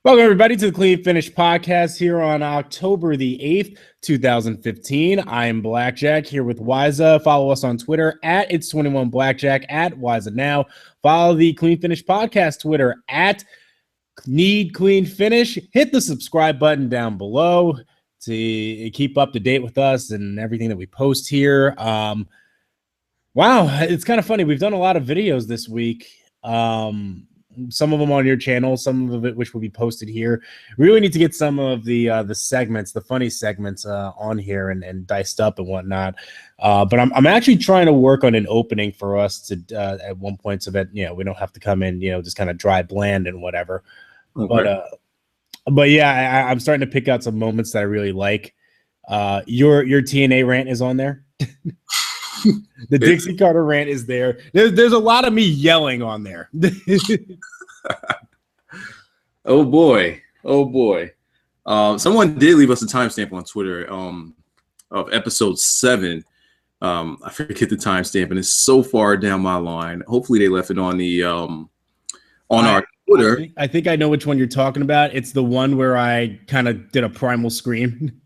Welcome, everybody, to the Clean Finish podcast here on October the 8th, 2015. I am Blackjack here with Wiza. Follow us on Twitter at It's21Blackjack, at Wiza Now. Follow the Clean Finish podcast Twitter at Need Clean Finish. Hit the subscribe button down below to keep up to date with us and everything that we post here. Wow, it's kind of funny. We've done a lot of videos this week. Some of them on your channel, some of it which will be posted here. We really need to get some of the segments, the funny segments on here and diced up and whatnot. But I'm actually trying to work on an opening for us to at one point so that we don't have to come in just kind of dry, bland and whatever. Okay. But yeah, I'm starting to pick out some moments that I really like. Your TNA rant is on there. The Dixie Carter rant is there. There's a lot of me yelling on there. Oh boy. Someone did leave us a timestamp on Twitter of episode 7. I forget the timestamp, and it's so far down my line. Hopefully they left it on the our Twitter. I think I know which one you're talking about. It's the one where I kind of did a primal scream.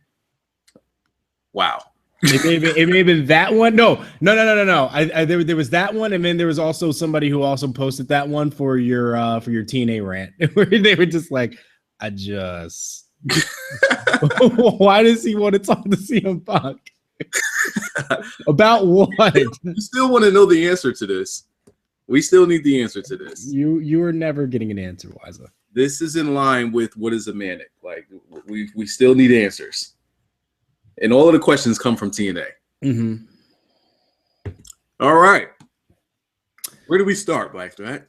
Wow. It may have been that one. No. There was that one, and then there was also somebody who also posted that one for your TNA rant, where they were just like, "I just why does he want to talk to CM Punk about what?" We still want to know the answer to this. We still need the answer to this. You are never getting an answer, Wiza. This is in line with what is a manic. Like we still need answers. And all of the questions come from TNA. Mm-hmm. All right. Where do we start, Blackjack?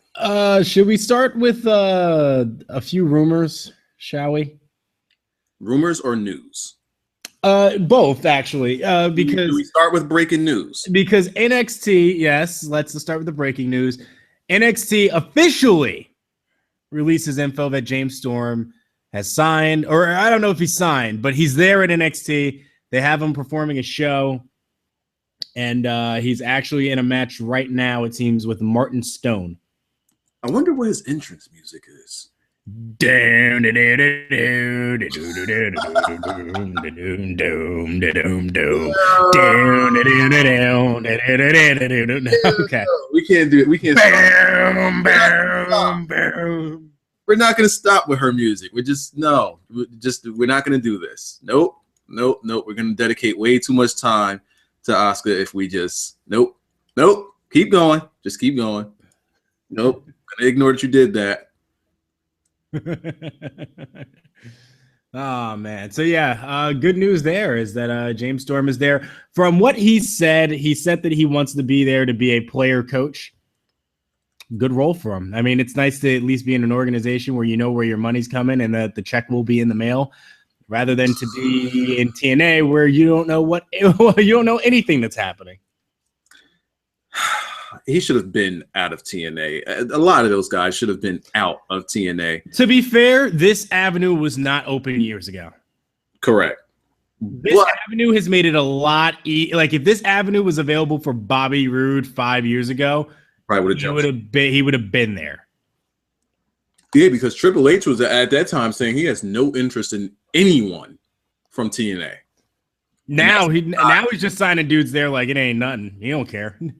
Should we start with a few rumors, shall we? Rumors or news? Both, actually. Because do we start with breaking news? Because NXT, yes, let's start with the breaking news. NXT officially releases info that James Storm has signed, or I don't know if he signed, but he's there at NXT. They have him performing a show, and he's actually in a match right now, it seems, with Martin Stone. I wonder what his entrance music is. Okay. We can't do it. We can't stop. We're not going to stop with her music. We're not going to do this. Nope. We're going to dedicate way too much time to Asuka if we just nope. Keep going. Just keep going. Nope. Gonna ignore that you did that. Oh man. So yeah, good news there is that James Storm is there. From what he said that he wants to be there to be a player coach. Good role for him. I mean, it's nice to at least be in an organization where you know where your money's coming and that the check will be in the mail, rather than to be in TNA where you don't know anything that's happening. He should have been out of TNA. A lot of those guys should have been out of TNA. To be fair, this avenue was not open years ago. Correct. This avenue has made it a lot like if this avenue was available for Bobby Roode 5 years ago, he would have been there. Yeah, because Triple H was at that time saying he has no interest in anyone from TNA. Now he's just signing dudes there like it ain't nothing. He don't care. And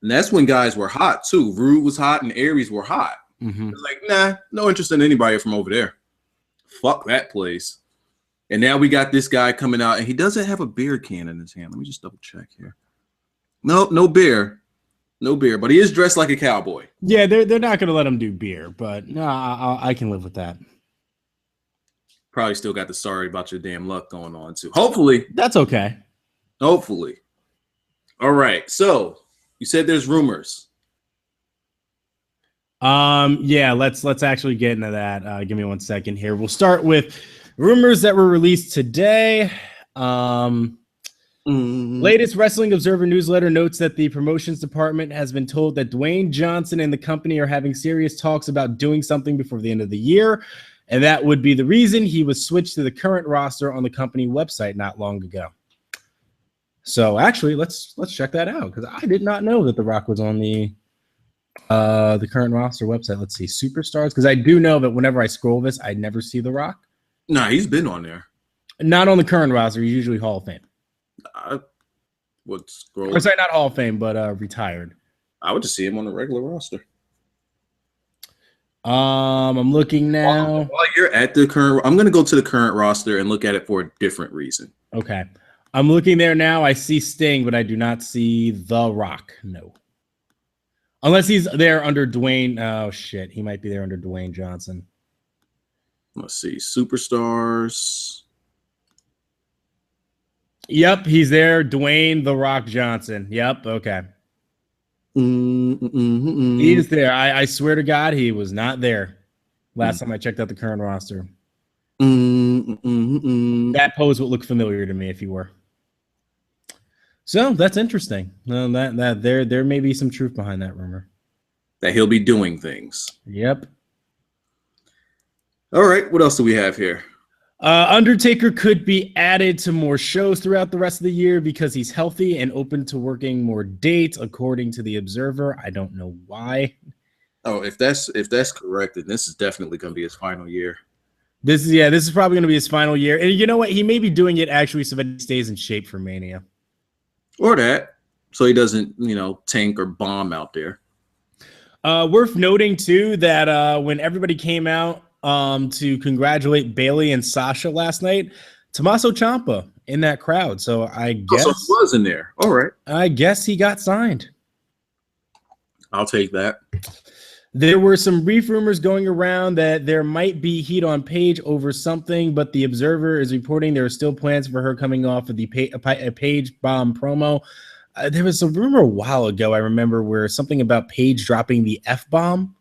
that's when guys were hot too. Rude was hot and Aries were hot. Mm-hmm. It's like, nah, no interest in anybody from over there. Fuck that place. And now we got this guy coming out and he doesn't have a beer can in his hand. Let me just double check here. No beer. No beer, but he is dressed like a cowboy. Yeah, they're not going to let him do beer, but no, I can live with that. Probably still got the sorry about your damn luck going on too. Hopefully. That's okay. Hopefully. All right. So you said there's rumors. Yeah, let's actually get into that. Give me 1 second here. We'll start with rumors that were released today. Latest Wrestling Observer newsletter notes that the promotions department has been told that Dwayne Johnson and the company are having serious talks about doing something before the end of the year, and that would be the reason he was switched to the current roster on the company website not long ago. So actually, let's check that out, because I did not know that The Rock was on the The current roster website. Let's see, superstars. Because I do know that whenever I scroll this, I never see The Rock. Nah, he's been on there. Not on the current roster. He's usually Hall of Fame. I would scroll. Or sorry, not Hall of Fame, but retired. I would just see him on the regular roster. I'm looking now. While you're at the current, I'm going to go to the current roster and look at it for a different reason. Okay. I'm looking there now. I see Sting, but I do not see The Rock. No. Unless he's there under Dwayne. Oh, shit. He might be there under Dwayne Johnson. Let's see. Superstars. Yep, he's there. Dwayne The Rock Johnson. Yep, okay. He is there. I swear to God, he was not there last time I checked out the current roster. That pose would look familiar to me if he were. So that's interesting. That there may be some truth behind that rumor. That he'll be doing things. Yep. All right. What else do we have here? Undertaker could be added to more shows throughout the rest of the year because he's healthy and open to working more dates, according to the Observer. I don't know why. Oh, if that's correct, then this is definitely going to be his final year. This is probably going to be his final year. And you know what? He may be doing it actually so that he stays in shape for Mania. Or that, so he doesn't, tank or bomb out there. Worth noting, too, that when everybody came out to congratulate Bayley and Sasha last night, Tommaso Ciampa in that crowd. So I guess he was in there. All right. I guess he got signed. I'll take that. There were some brief rumors going around that there might be heat on Paige over something, but the Observer is reporting there are still plans for her coming off of the Paige bomb promo. There was a rumor a while ago, I remember, where something about Paige dropping the F-bomb,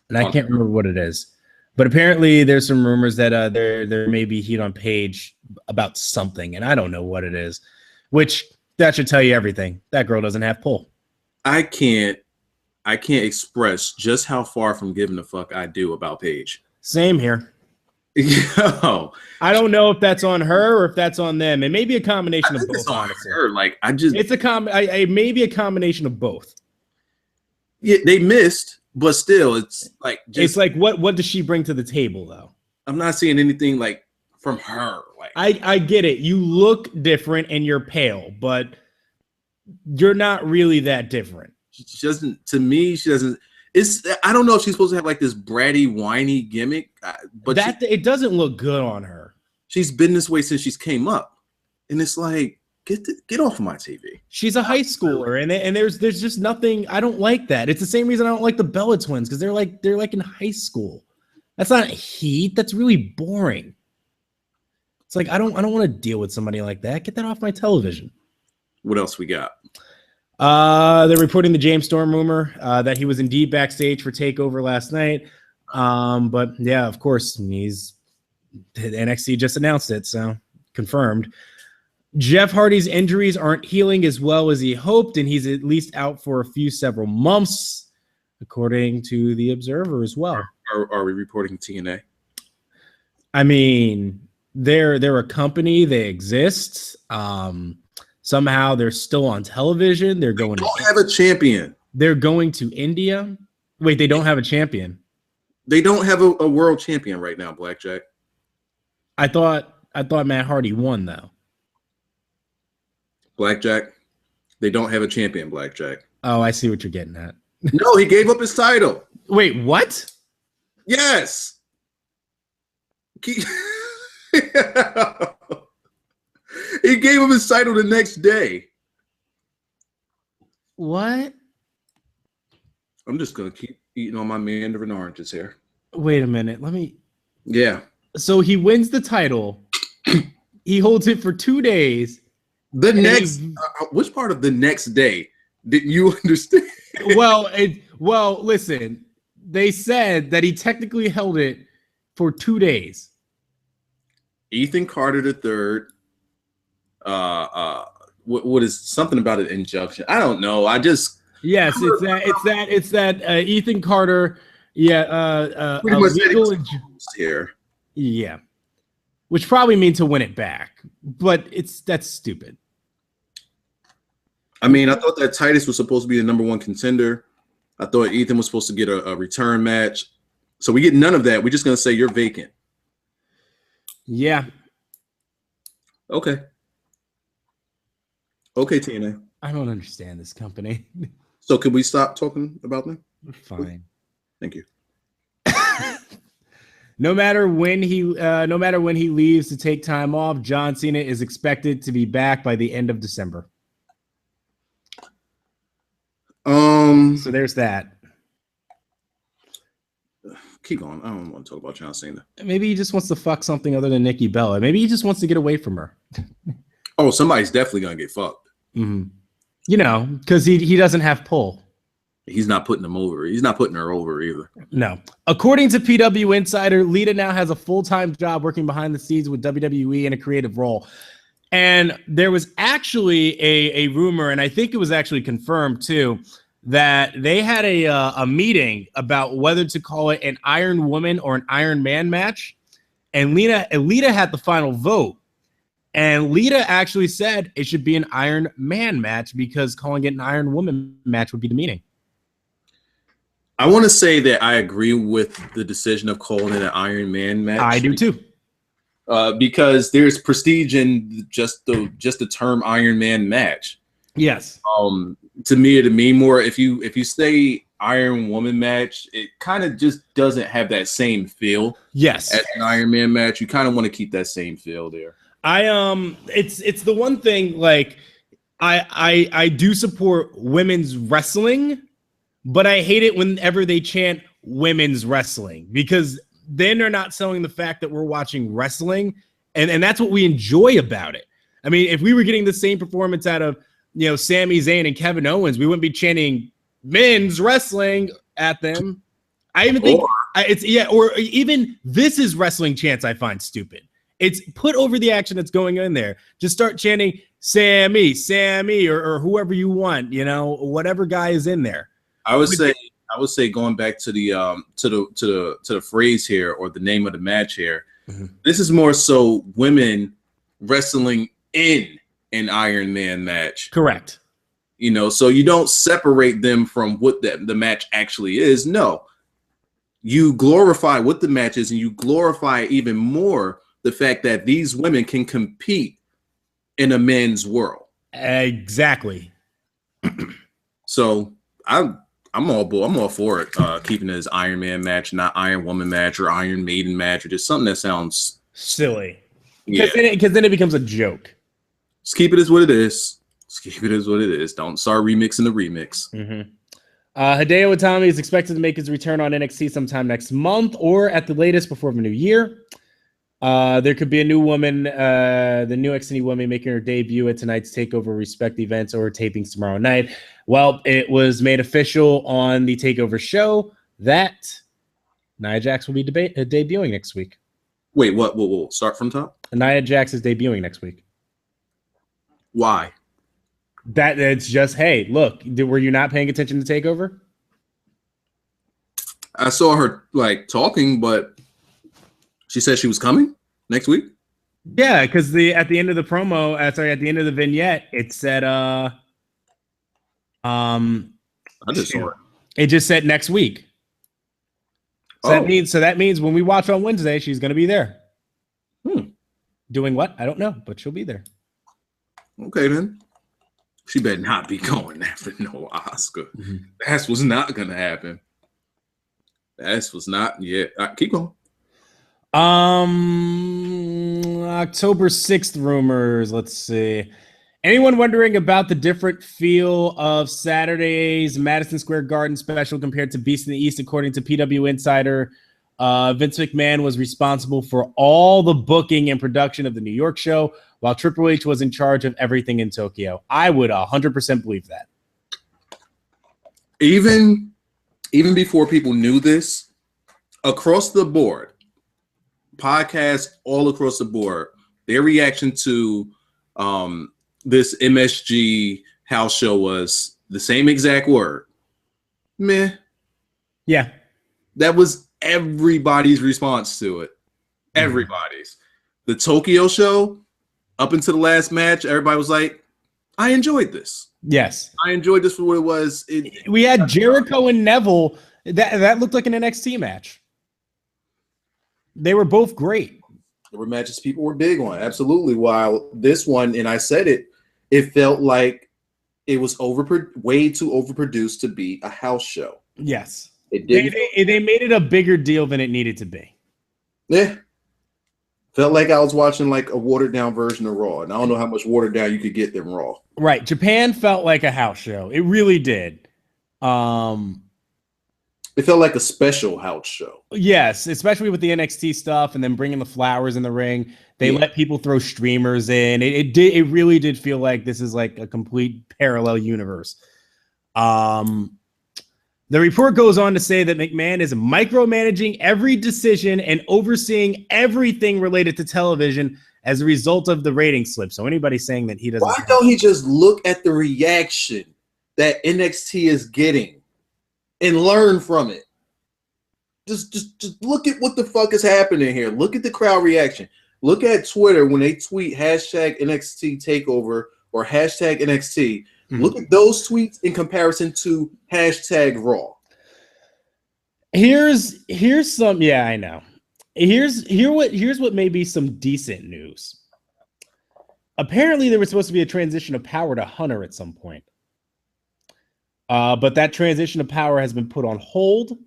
and I can't remember what it is. But apparently there's some rumors that there may be heat on Paige about something, and I don't know what it is, which that should tell you everything. That girl doesn't have pull. I can't express just how far from giving a fuck I do about Paige. Same here. Yo, I don't know if that's on her or if that's on them. It may be a combination of both. It's on honestly. her. It may be a combination of both. Yeah, they missed, but still, it's like what does she bring to the table though? I'm not seeing anything like from her. Like I get it. You look different and you're pale, but you're not really that different. She doesn't. To me, she doesn't. I don't know if she's supposed to have like this bratty, whiny gimmick, but it doesn't look good on her. She's been this way since she's came up, and it's like get off of my TV. She's a high schooler, and there's just nothing. I don't like that. It's the same reason I don't like the Bella Twins because they're like in high school. That's not heat. That's really boring. It's like I don't want to deal with somebody like that. Get that off my television. What else we got? They're reporting the James Storm rumor that he was indeed backstage for Takeover last night. But yeah, of course, NXT just announced it, so confirmed. Jeff Hardy's injuries aren't healing as well as he hoped, and he's at least out for several months, according to the Observer as well. Are we reporting TNA? I mean, they're a company. They exist. Somehow they're still on television. They don't have a champion. They're going to India. Wait, they don't have a champion. They don't have a world champion right now, Blackjack. I thought Matt Hardy won though. Blackjack, they don't have a champion, Blackjack. Oh, I see what you're getting at. No, he gave up his title. Wait, what? Yes. He gave him his title the next day. What? I'm just going to keep eating on my mandarin oranges here. Wait a minute. Yeah. So he wins the title. He holds it for 2 days. Which part of the next day didn't you understand? Well, listen. They said that he technically held it for 2 days. Ethan Carter III. What is something about an injunction? I don't know. It's that Ethan Carter. Yeah. Pretty much here. Yeah. Which probably means to win it back, but that's stupid. I mean, I thought that Titus was supposed to be the number one contender. I thought Ethan was supposed to get a return match. So we get none of that. We're just going to say you're vacant. Yeah. Okay. Okay, TNA. I don't understand this company. So can we stop talking about them? Fine. Thank you. No matter when he leaves to take time off, John Cena is expected to be back by the end of December. So there's that. Keep going. I don't want to talk about John Cena. Maybe he just wants to fuck something other than Nikki Bella. Maybe he just wants to get away from her. Oh, somebody's definitely gonna get fucked. Mm-hmm. You know, because he doesn't have pull. He's not putting them over. He's not putting her over either. No. According to PW Insider, Lita now has a full-time job working behind the scenes with WWE in a creative role. And there was actually a rumor, and I think it was actually confirmed too, that they had a meeting about whether to call it an Iron Woman or an Iron Man match. And Lita had the final vote. And Lita actually said it should be an Iron Man match because calling it an Iron Woman match would be demeaning. I want to say that I agree with the decision of calling it an Iron Man match. I do too. Because there's prestige in just the term Iron Man match. Yes. To me, it'd mean more if you say Iron Woman match, it kind of just doesn't have that same feel. Yes. As an Iron Man match, you kind of want to keep that same feel there. It's the one thing, like I do support women's wrestling, but I hate it whenever they chant women's wrestling, because then they're not selling the fact that we're watching wrestling, and that's what we enjoy about it. I mean, if we were getting the same performance out of, you know, Sami Zayn and Kevin Owens, we wouldn't be chanting men's wrestling at them. I even think or even this is wrestling chants I find stupid. It's put over the action that's going in there. Just start chanting Sammy, or whoever you want, you know, whatever guy is in there. I would say going back to the phrase here, or the name of the match here. Mm-hmm. This is more so women wrestling in an Iron Man match. Correct. You know, so you don't separate them from what the match actually is. No, you glorify what the match is, and you glorify even more the fact that these women can compete in a men's world. Exactly. So I'm all for it. Keeping it as Iron Man match, not Iron Woman match or Iron Maiden match, or just something that sounds silly. Yeah, because then it becomes a joke. Just keep it as what it is. Just keep it as what it is. Don't start remixing the remix. Mm-hmm. Hideo Itami is expected to make his return on NXT sometime next month, or at the latest before the new year. There could be a new woman, the new NXT woman, making her debut at tonight's Takeover Respect events or tapings tomorrow night. Well, it was made official on the Takeover show that Nia Jax will be debuting next week. Wait, what? We'll start from top? Nia Jax is debuting next week. Why? That it's just, hey, look, were you not paying attention to Takeover? I saw her like talking, but she said she was coming next week. Yeah, because at the end of the promo, at the end of the vignette, it said I just saw it. It just said next week. So that means when we watch on Wednesday, she's going to be there. Doing what? I don't know, but she'll be there. Okay, then. She better not be going after no Oscar. Mm-hmm. That was not going to happen. That was not yet. Keep going. October 6th rumors. Let's see. Anyone wondering about the different feel of Saturday's Madison Square Garden special compared to Beast in the East? According to PW Insider, Vince McMahon was responsible for all the booking and production of the New York show, while Triple H was in charge of everything in Tokyo. I would 100% believe that. Even before people knew this, across the board, podcasts all across the board, their reaction to this MSG house show was the same exact word. Meh. Yeah. That was everybody's response to it. Everybody's. The Tokyo show, up until the last match, everybody was like, I enjoyed this. Yes. I enjoyed this for what it was. We had Jericho and Neville. That looked like an NXT match. They were both great. There were matches people were big on, absolutely. While this one, and I said it felt like it was way too overproduced to be a house show. Yes. It did. They made it a bigger deal than it needed to be. Yeah. Felt like I was watching like a watered down version of Raw, and I don't know how much watered down you could get than Raw. Right. Japan felt like a house show. It really did. It felt like a special house show. Yes, especially with the NXT stuff and then bringing the flowers in the ring. They let people throw streamers in. It really did feel like this is like a complete parallel universe. The report goes on to say that McMahon is micromanaging every decision and overseeing everything related to television as a result of the rating slip. So anybody saying that he doesn't... Why don't he just look at the reaction that NXT is getting and learn from it? Just look at what the fuck is happening here. Look at the crowd reaction. Look at Twitter when they tweet hashtag NXT Takeover or hashtag NXT. Mm-hmm. Look at those tweets in comparison to hashtag Raw. Here's some, yeah, I know. Here's what may be some decent news. Apparently there was supposed to be a transition of power to Hunter at some point. But that transition of power has been put on hold.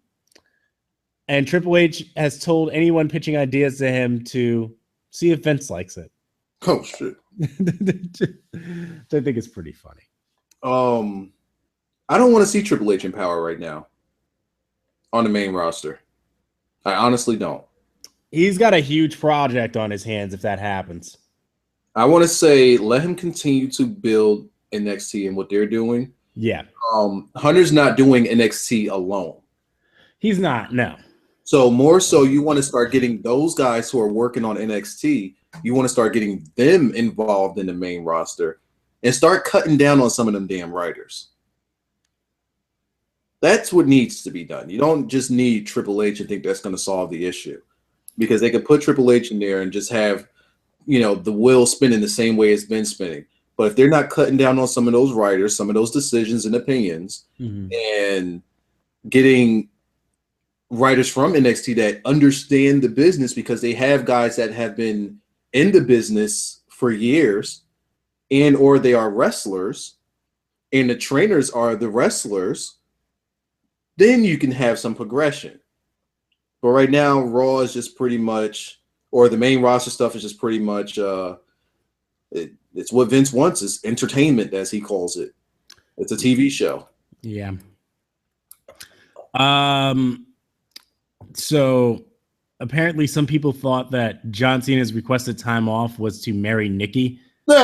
And Triple H has told anyone pitching ideas to him to see if Vince likes it. Oh, shit. I think it's pretty funny. I don't want to see Triple H in power right now on the main roster. I honestly don't. He's got a huge project on his hands if that happens. I want to say let him continue to build NXT and what they're doing. Yeah. Hunter's not doing NXT alone. He's not, no. So more so you want to start getting those guys who are working on NXT, you want to start getting them involved in the main roster and start cutting down on some of them damn writers. That's what needs to be done. You don't just need Triple H and think that's going to solve the issue, because they could put Triple H in there and just have, the wheel spinning the same way it's been spinning. But if they're not cutting down on some of those writers, some of those decisions and opinions, and getting writers from NXT that understand the business, because they have guys that have been in the business for years, and or they are wrestlers, and the trainers are the wrestlers, then you can have some progression. But right now, Raw is just pretty much, or the main roster stuff is just pretty much, it's what Vince wants, is entertainment, as he calls it. It's a TV show. Yeah. So apparently some people thought that John Cena's requested time off was to marry Nikki. Which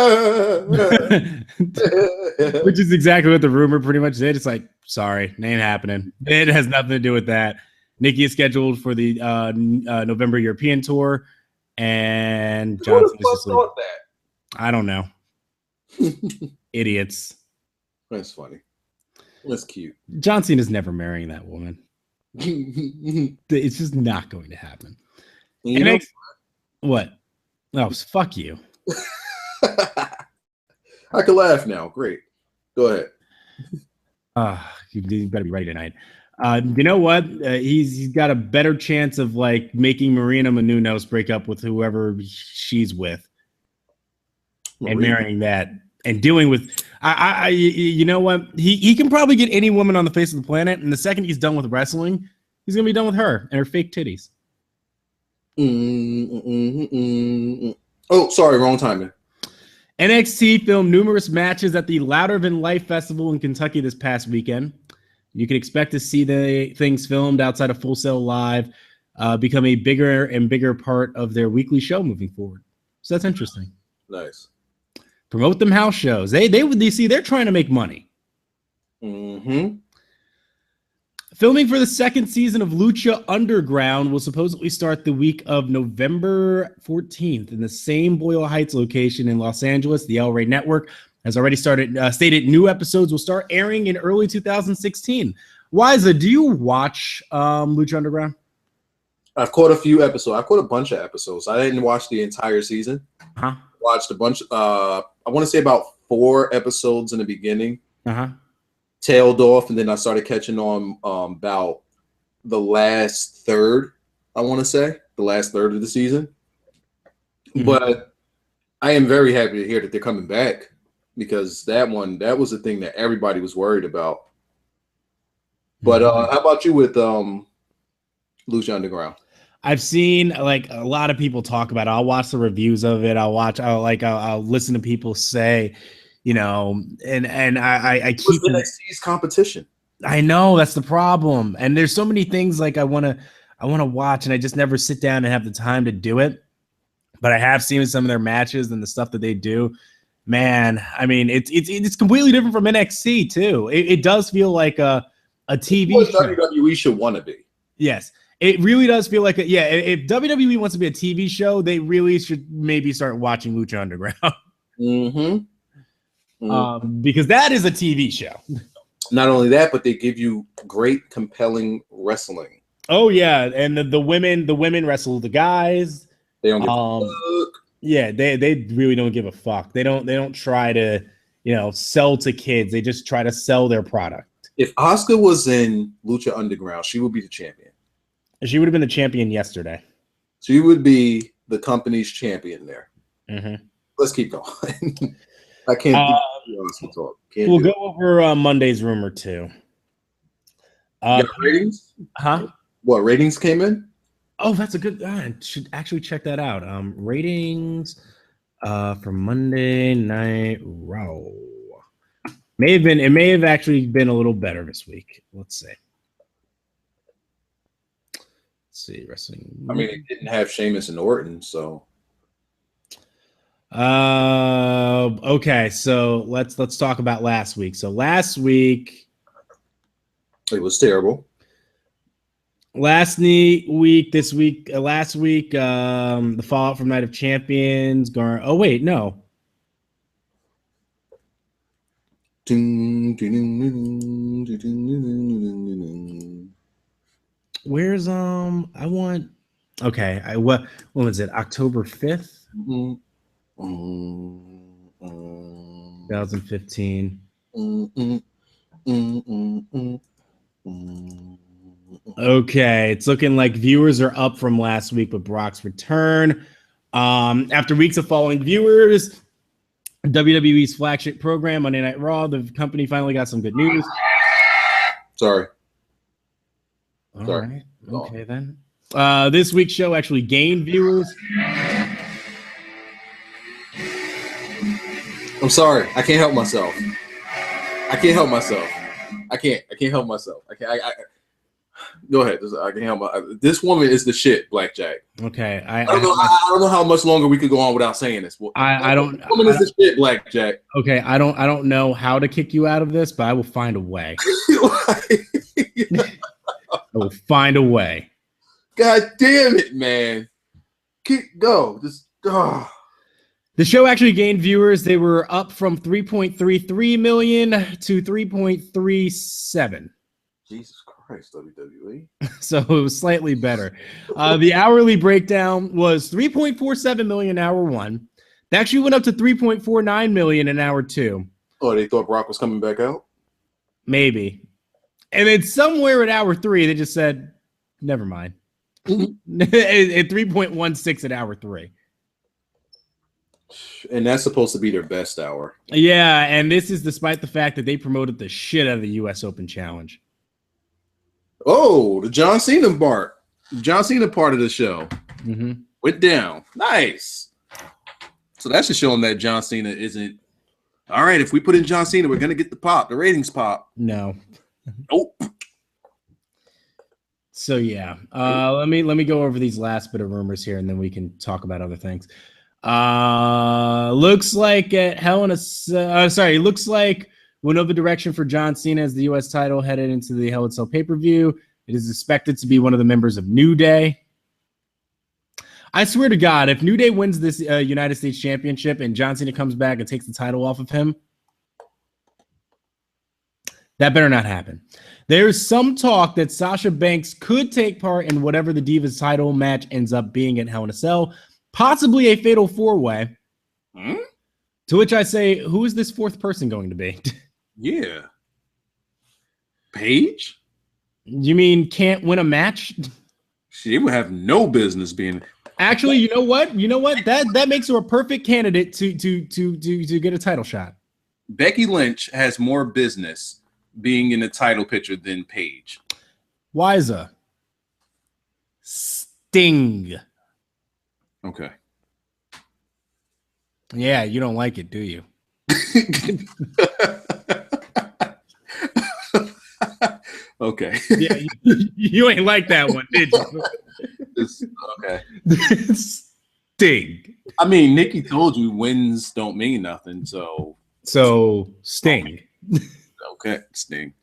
is exactly what the rumor pretty much did. It's like, sorry, ain't happening. It has nothing to do with that. Nikki is scheduled for the November European tour, and John Cena's just like, that? I don't know. Idiots. That's funny. That's cute. John Cena's never marrying that woman. It's just not going to happen. What? Oh, fuck you. I can laugh now. Great. Go ahead. You better be ready tonight. You know what? He's got a better chance of like making Marina Menounos break up with whoever she's with, and marrying that, and dealing with. You know what? He can probably get any woman on the face of the planet, and the second he's done with wrestling, he's gonna be done with her and her fake titties. Oh, sorry, wrong timing. NXT filmed numerous matches at the Louder Than Life Festival in Kentucky this past weekend. You can expect to see the things filmed outside of Full Sail Live become a bigger and bigger part of their weekly show moving forward. So that's interesting. Nice. Promote them house shows. They're trying to make money. Mm-hmm. Filming for the second season of Lucha Underground will supposedly start the week of November 14th in the same Boyle Heights location in Los Angeles. The El Rey Network has already stated new episodes will start airing in early 2016. Wiza, do you watch Lucha Underground? I've caught a few episodes. I've caught a bunch of episodes. I didn't watch the entire season. Huh? Watched a bunch. I want to say about 4 episodes in the beginning, Uh-huh. tailed off, and then I started catching on about the last third. I want to say the last third of the season, but I am very happy to hear that they're coming back because that was the thing that everybody was worried about. But how about you with Lucha Underground? I've seen like a lot of people talk about it. I'll watch the reviews of it. I'll listen to people say, you know, and I keep NXT's competition. I know that's the problem. And there's so many things like I want to watch, and I just never sit down and have the time to do it. But I have seen some of their matches and the stuff that they do. Man, I mean, it's completely different from NXT too. It does feel like a TV show. WWE should want to be. Yes, it really does feel like if WWE wants to be a TV show, they really should maybe start watching Lucha Underground. Because that is a TV show. Not only that, but they give you great, compelling wrestling. Oh yeah, and the women wrestle the guys. They don't give a fuck. Yeah, they really don't give a fuck. They don't try to, sell to kids. They just try to sell their product. If Asuka was in Lucha Underground, she would be the champion. She would have been the champion yesterday. She would be the company's champion there. Let's keep going. I can't talk. We'll go over Monday's rumor too. Ratings? Huh? What ratings came in? Oh, that's a good. I should actually check that out. Ratings for Monday Night Raw. It may have actually been a little better this week. Let's see. Wrestling. I mean, it didn't have Sheamus and Orton, so. Okay, so let's talk about last week. So last week, it was terrible. Last week, the Fallout from Night of Champions. Oh wait, no. Where's I want. Okay, what was it? October 5th, 2015. Okay, it's looking like viewers are up from last week with Brock's return. After weeks of following viewers, WWE's flagship program, Monday Night Raw, the company finally got some good news. Sorry. All right. Okay, then. This week's show actually gained viewers. I'm sorry. I can't help myself. I can't help myself. Go ahead. I can help. This woman is the shit, Blackjack. Okay, I don't know how much longer we could go on without saying this. I don't. This woman is the shit, Blackjack. Okay, I don't know how to kick you out of this, but I will find a way. I will find a way. God damn it, man! Go. The show actually gained viewers. They were up from 3.33 million to 3.37. Jesus Christ, WWE. So it was slightly better. The hourly breakdown was 3.47 million hour one. They actually went up to 3.49 million in hour two. Oh, they thought Brock was coming back out? Maybe. And then somewhere at hour three, they just said, never mind. At 3.16 at hour three. And that's supposed to be their best hour. Yeah, and this is despite the fact that they promoted the shit out of the U.S. Open Challenge. Oh, the John Cena part of the show went down. Nice. So that's just showing that John Cena isn't all right. If we put in John Cena, we're gonna get the ratings pop. No. Nope. So yeah, let me go over these last bit of rumors here, and then we can talk about other things. Looks like at Hell in a looks like we'll know the direction for John Cena as the U.S. title headed into the Hell in a Cell pay-per-view. It is expected to be one of the members of New Day. I swear to God, if New Day wins this United States Championship and John Cena comes back and takes the title off of him, that better not happen. There's some talk that Sasha Banks could take part in whatever the Divas title match ends up being at Hell in a Cell, possibly a fatal four-way. To which I say, who is this fourth person going to be? Yeah. Paige? You mean can't win a match? She would have no business being. Actually, you know what? That makes her a perfect candidate to get a title shot. Becky Lynch has more business being in the title picture than Paige. Wiza. Sting. Okay. Yeah, you don't like it, do you? Okay. Yeah, you ain't like that one, did you? Okay. Sting. I mean, Nikki told you wins don't mean nothing, so Sting. Okay, Sting.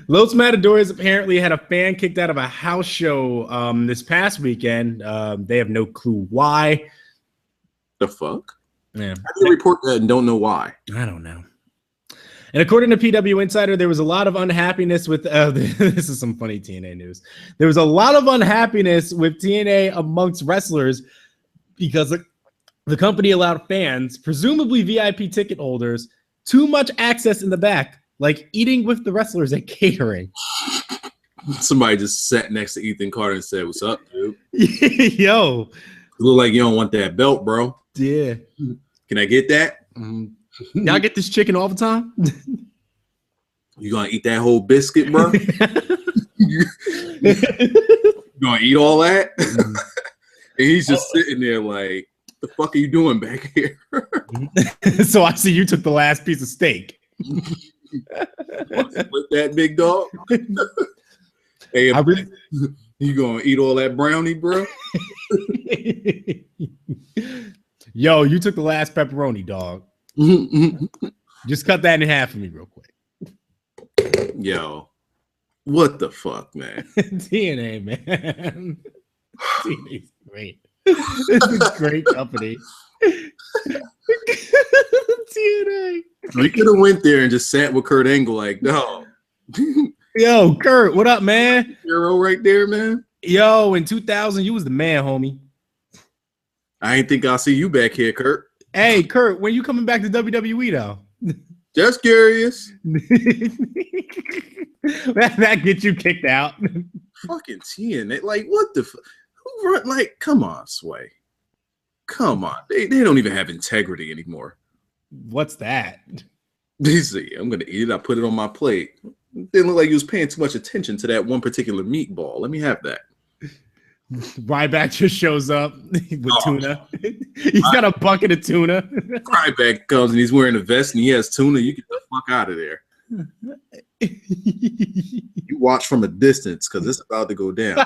Los Matadores apparently had a fan kicked out of a house show this past weekend. They have no clue why. The fuck? Yeah. How do you report that and don't know why? I don't know. And according to PW Insider, there was a lot of unhappiness with this is some funny TNA news. There was a lot of unhappiness with TNA amongst wrestlers because the company allowed fans, presumably VIP ticket holders, too much access in the back, like eating with the wrestlers at catering. Somebody just sat next to Ethan Carter and said, "What's up, dude? Yo, You look like you don't want that belt, bro. Yeah. Can I get that? Y'all get this chicken all the time? You gonna eat that whole biscuit, bro? You gonna eat all that?" And he's just sitting there like, "The fuck are you doing back here?" So I see you took the last piece of steak. With that big dog. Hey, you gonna eat all that brownie, bro? Yo, you took the last pepperoni, dog. Just cut that in half for me real quick. Yo, what the fuck, man? TNA, man. TNA's great. This is great company. TNA. We could have went there and just sat with Kurt Angle like, no. Yo, Kurt, what up, man? Hero right there, man. Yo, in 2000, you was the man, homie. I ain't think I'll see you back here, Kurt. Hey, Kurt, when you coming back to WWE, though? Just curious. that gets you kicked out. Fucking TNA. Like, what the like, come on, Sway. Come on. They don't even have integrity anymore. What's that? They say, I'm going to eat it. I put it on my plate. Didn't look like you was paying too much attention to that one particular meatball. Let me have that. Ryback just shows up with tuna. He's got a bucket of tuna. Ryback comes and he's wearing a vest and he has tuna. You get the fuck out of there. You watch from a distance because it's about to go down.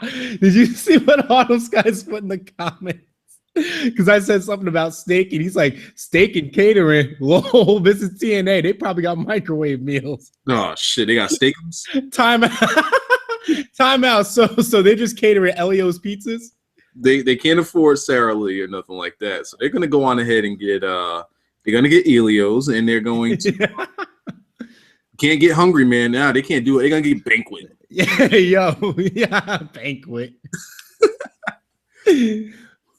Did you see what all those guys put in the comments? Because I said something about steak and he's like, steak and catering. Whoa, this is TNA. They probably got microwave meals. Oh shit, they got steakums. Time out. So they just cater at Elio's Pizzas. They can't afford Sara Lee or nothing like that. So they're gonna go on ahead and get they're gonna get Elio's and they're going to can't get Hungry Man now. They can't do it. They're gonna get Banquet. Yeah, Banquet.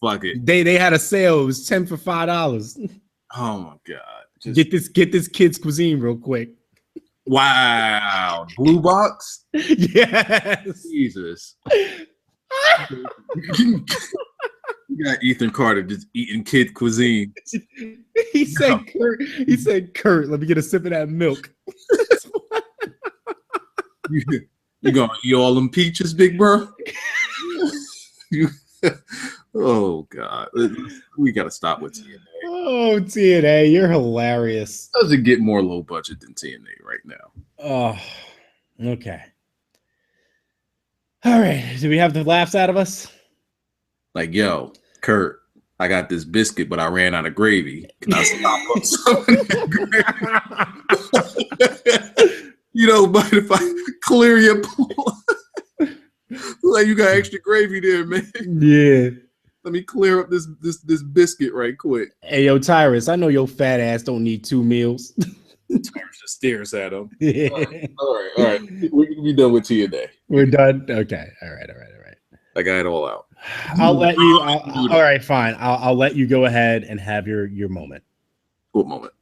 Fuck it. They had a sale. It was 10 for $5. Oh my god. Get this kid's cuisine real quick. Wow. Blue box? Yes. Jesus. You got Ethan Carter just eating kid cuisine. He said, Kurt, let me get a sip of that milk. You gonna eat all them peaches, big bro? Oh god. We gotta stop with TNA. Oh, TNA, you're hilarious. Doesn't get more low budget than TNA right now. Oh, okay. All right. Do we have the laughs out of us? Like, yo, Kurt, I got this biscuit, but I ran out of gravy. Can I stop up some of that gravy? You know, but if I clear your pool, like you got extra gravy there, man. Yeah. Let me clear up this biscuit right quick. Hey, yo, Tyrus, I know your fat ass don't need 2 meals. Tyrus just stares at him. Yeah. All right. We can be done with TNA. We're done? Okay. All right. I got it all out. I'll let you. All right, fine. I'll let you go ahead and have your moment. What moment?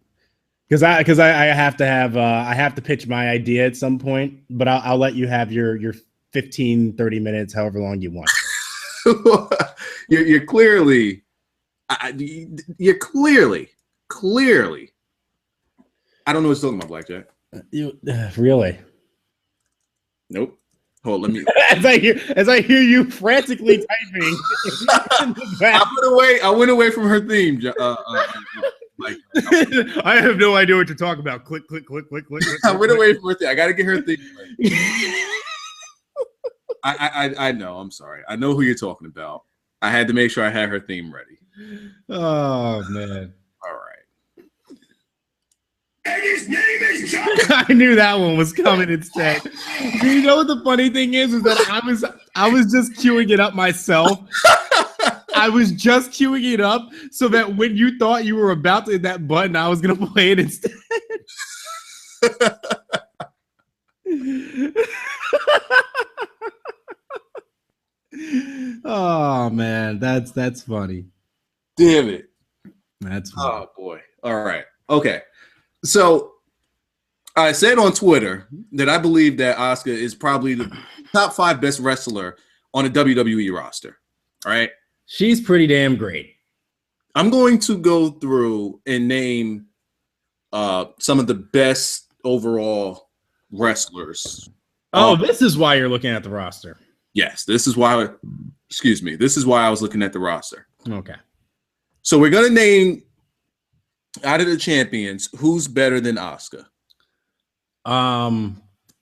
Because I have to have I have to pitch my idea at some point, but I'll let you have your 15, 30 minutes, however long you want. You're clearly, you're clearly. I don't know what you're talking about, Blackjack. You really? Nope. Hold, let me. as I hear you frantically typing. I went away from her theme. Like, I have no idea what to talk about. Click. I went away from her theme. I got to get her theme. I know. I'm sorry. I know who you're talking about. I had to make sure I had her theme ready. Oh man! All right. And his name is John. I knew that one was coming instead. Do you know what the funny thing is that I was just queuing it up myself. I was just queuing it up so that when you thought you were about to hit that button, I was gonna play it instead. Oh man, that's funny. Damn it. That's funny. Oh boy. All right. Okay. So I said on Twitter that I believe that Asuka is probably the top 5 best wrestler on the WWE roster. All right. She's pretty damn great. I'm going to go through and name some of the best overall wrestlers. This is why you're looking at the roster. Yes, this is why. Excuse me. This is why I was looking at the roster. Okay. So we're gonna name out of the champions who's better than Asuka.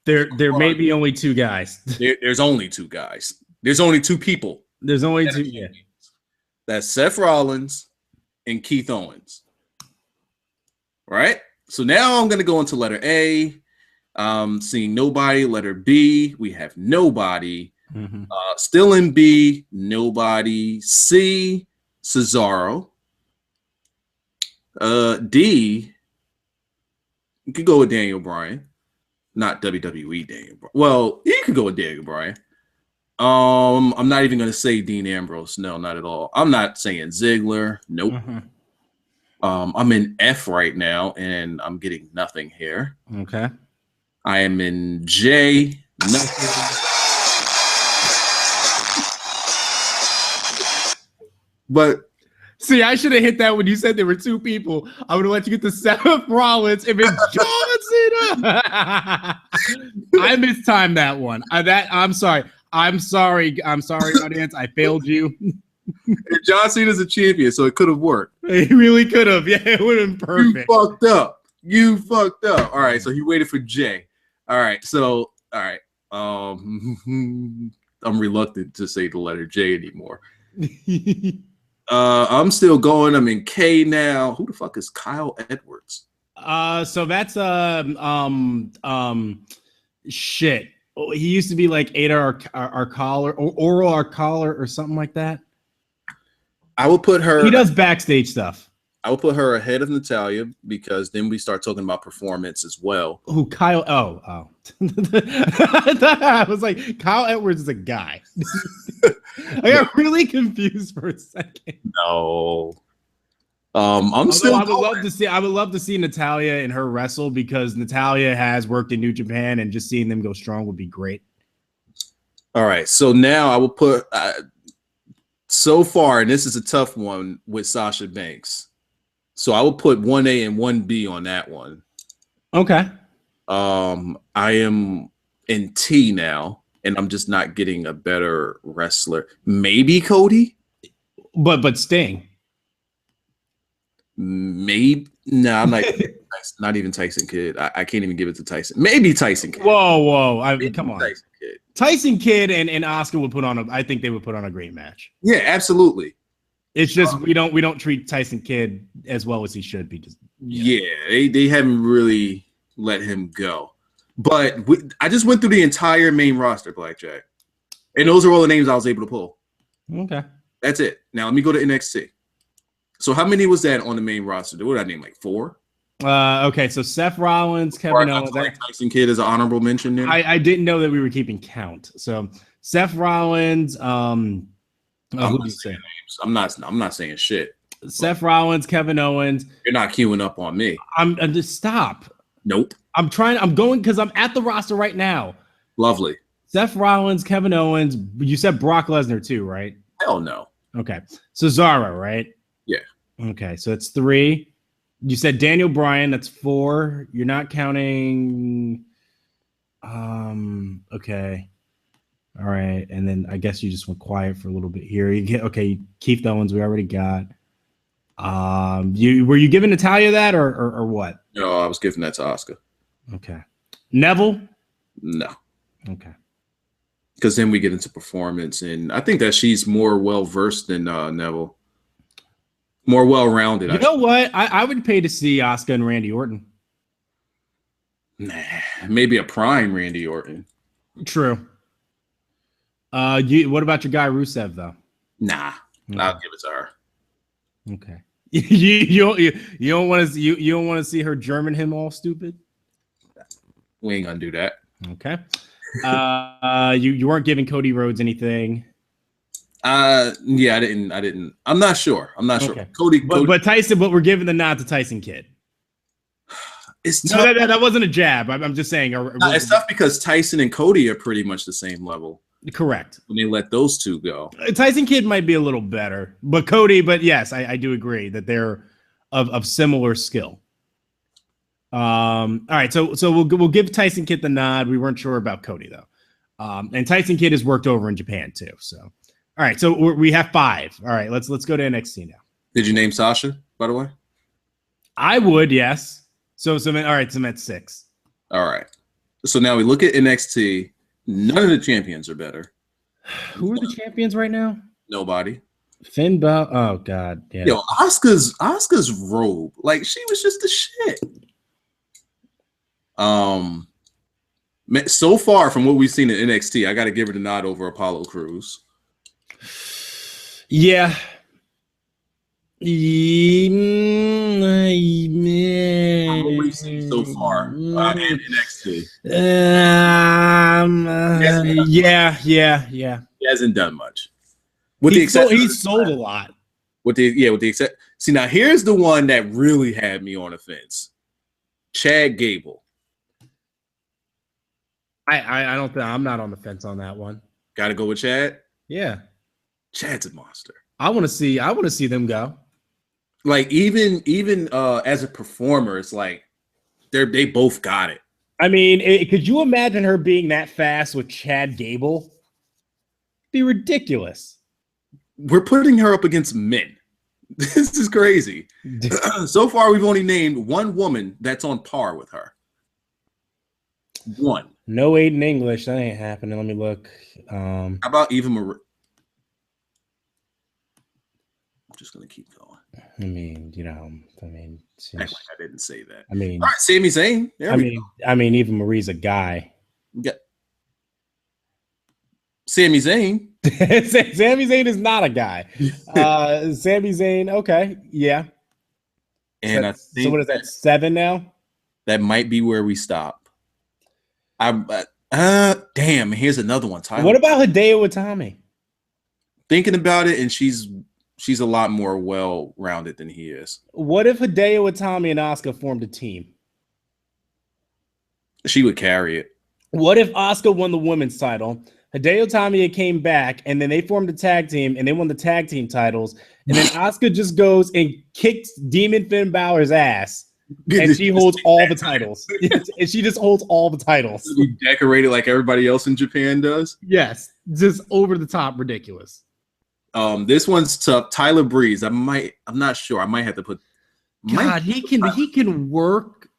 There may be only 2 guys. There's only 2 guys. There's only 2 people. There's only 2. Yeah. That's Seth Rollins and Keith Owens. Right? So now I'm going to go into letter A. Seeing nobody. Letter B, we have nobody. Mm-hmm. Still in B, nobody. C, Cesaro. D, you could go with Daniel Bryan. Not WWE Daniel Bryan. Well, you could go with Daniel Bryan. I'm not even going to say Dean Ambrose. No, not at all. I'm not saying Ziggler. Nope. Mm-hmm. I'm in F right now, and I'm getting nothing here. Okay. I am in J. Nothing. But see, I should have hit that when you said there were 2 people. I would have let you get the Seth Rollins and then John Cena. I mistimed that one. I'm sorry. I'm sorry, audience. I failed you. John Cena's a champion, so it could have worked. It really could have. Yeah, it would have been perfect. You fucked up. All right, so he waited for J. All right, so all right. I'm reluctant to say the letter J anymore. I'm still going. I'm in K now. Who the fuck is Kyle Edwards? So that's shit. He used to be like Ada Arcala or Oral Arcala or something like that. I would put her. He does backstage stuff. I would put her ahead of Natalya because then we start talking about performance as well. Who Kyle? Oh. I was like, Kyle Edwards is a guy. I got really confused for a second. No. I would love to see Natalya and her wrestle because Natalya has worked in New Japan and just seeing them go strong would be great. All right, so now I will put so far, and this is a tough one with Sasha Banks. So I will put 1A and 1B on that one. Okay. I am in T now, and I'm just not getting a better wrestler. Maybe Cody, but Sting. Maybe no, I'm like not even Tyson Kidd. I can't even give it to Tyson. Maybe Tyson Kidd. Whoa! Come on, Tyson Kidd. Tyson Kidd and Asuka would put on I think they would put on a great match. Yeah, absolutely. It's just we don't treat Tyson Kidd as well as he should be. They haven't really let him go. But I just went through the entire main roster, Blackjack, and those are all the names I was able to pull. Okay, that's it. Now let me go to NXT. So how many was that on the main roster? What did I name? Like 4? Okay, so Seth Rollins, Kevin Owens. Tyson Kidd is an honorable mention there. I didn't know that we were keeping count. So Seth Rollins. I'm Who not do you saying say? names. I'm not saying shit. Seth Rollins, Kevin Owens. You're not queuing up on me. I'm just stop. Nope. I'm going because I'm at the roster right now. Lovely. Seth Rollins, Kevin Owens. You said Brock Lesnar too, right? Hell no. Okay. Cesaro, right? Yeah. Okay, so it's 3. You said Daniel Bryan, that's 4. You're not counting. Okay. All right. And then I guess you just went quiet for a little bit here. You get Keith Owens, we already got. Were you giving Natalia that or what? No, I was giving that to Asuka. Okay. Neville? No. Okay. Because then we get into performance, and I think that she's more well versed than Neville. More well rounded. You know what? I would pay to see Asuka and Randy Orton. Nah, maybe a prime Randy Orton. True. What about your guy Rusev though? Nah, Okay. I'll give it to her. Okay. you don't want to see her German him all stupid. We ain't gonna do that. Okay. You weren't giving Cody Rhodes anything. Yeah, I didn't. I'm not sure. Okay. Cody, but Tyson, but we're giving the nod to Tyson Kidd. It's tough. No, that wasn't a jab. I'm just saying. It's tough because Tyson and Cody are pretty much the same level. Correct. When they let those two go, Tyson Kidd might be a little better, but Cody. But yes, I do agree that they're of similar skill. All right, so we'll give Tyson Kidd the nod. We weren't sure about Cody though, and Tyson Kidd has worked over in Japan too. So, all right, so we have 5. All right, let's go to NXT now. Did you name Sasha, by the way? I would, yes. So that's 6. All right. So now we look at NXT. None of the champions are better. Who are the champions right now? Nobody. Finn Balor. Oh God, yeah. Yo, Asuka's robe, like she was just the shit. So far from what we've seen in NXT, I got to give her the nod over Apollo Crews. Yeah. What we've seen so far in NXT. Yeah. He hasn't done much. He's sold a lot. With the except. See, now here's the one that really had me on the fence. Chad Gable. I don't think I'm not on the fence on that one. Got to go with Chad. Yeah, Chad's a monster. I want to see them go. Like even as a performer, it's like they both got it. I mean, could you imagine her being that fast with Chad Gable? Be ridiculous. We're putting her up against men. This is crazy. So far, we've only named one woman that's on par with her. One. No Aiden English. That ain't happening. Let me look. How about Eva Marie? I'm just gonna keep going. I mean, Act like I didn't say that. I mean, all right, Sami Zayn. I mean, Eva Marie's a guy. Yeah. Sami Zayn. Sami Zayn is not a guy. Sami Zayn, okay, yeah. And I think so what is that, 7 now? That might be where we stop. Damn, here's another one. Tyler. What about Hideo Itami? Thinking about it, and she's a lot more well-rounded than he is. What if Hideo Itami and Asuka formed a team? She would carry it. What if Asuka won the women's title? Hideo Itami came back, and then they formed a tag team, and they won the tag team titles. And then Asuka just goes and kicks Demon Finn Balor's ass, and she holds all the titles. And she just holds all the titles. Be decorated like everybody else in Japan does. Yes, just over the top, ridiculous. This one's tough. Tyler Breeze. I'm not sure. I might have to put. God, he can work.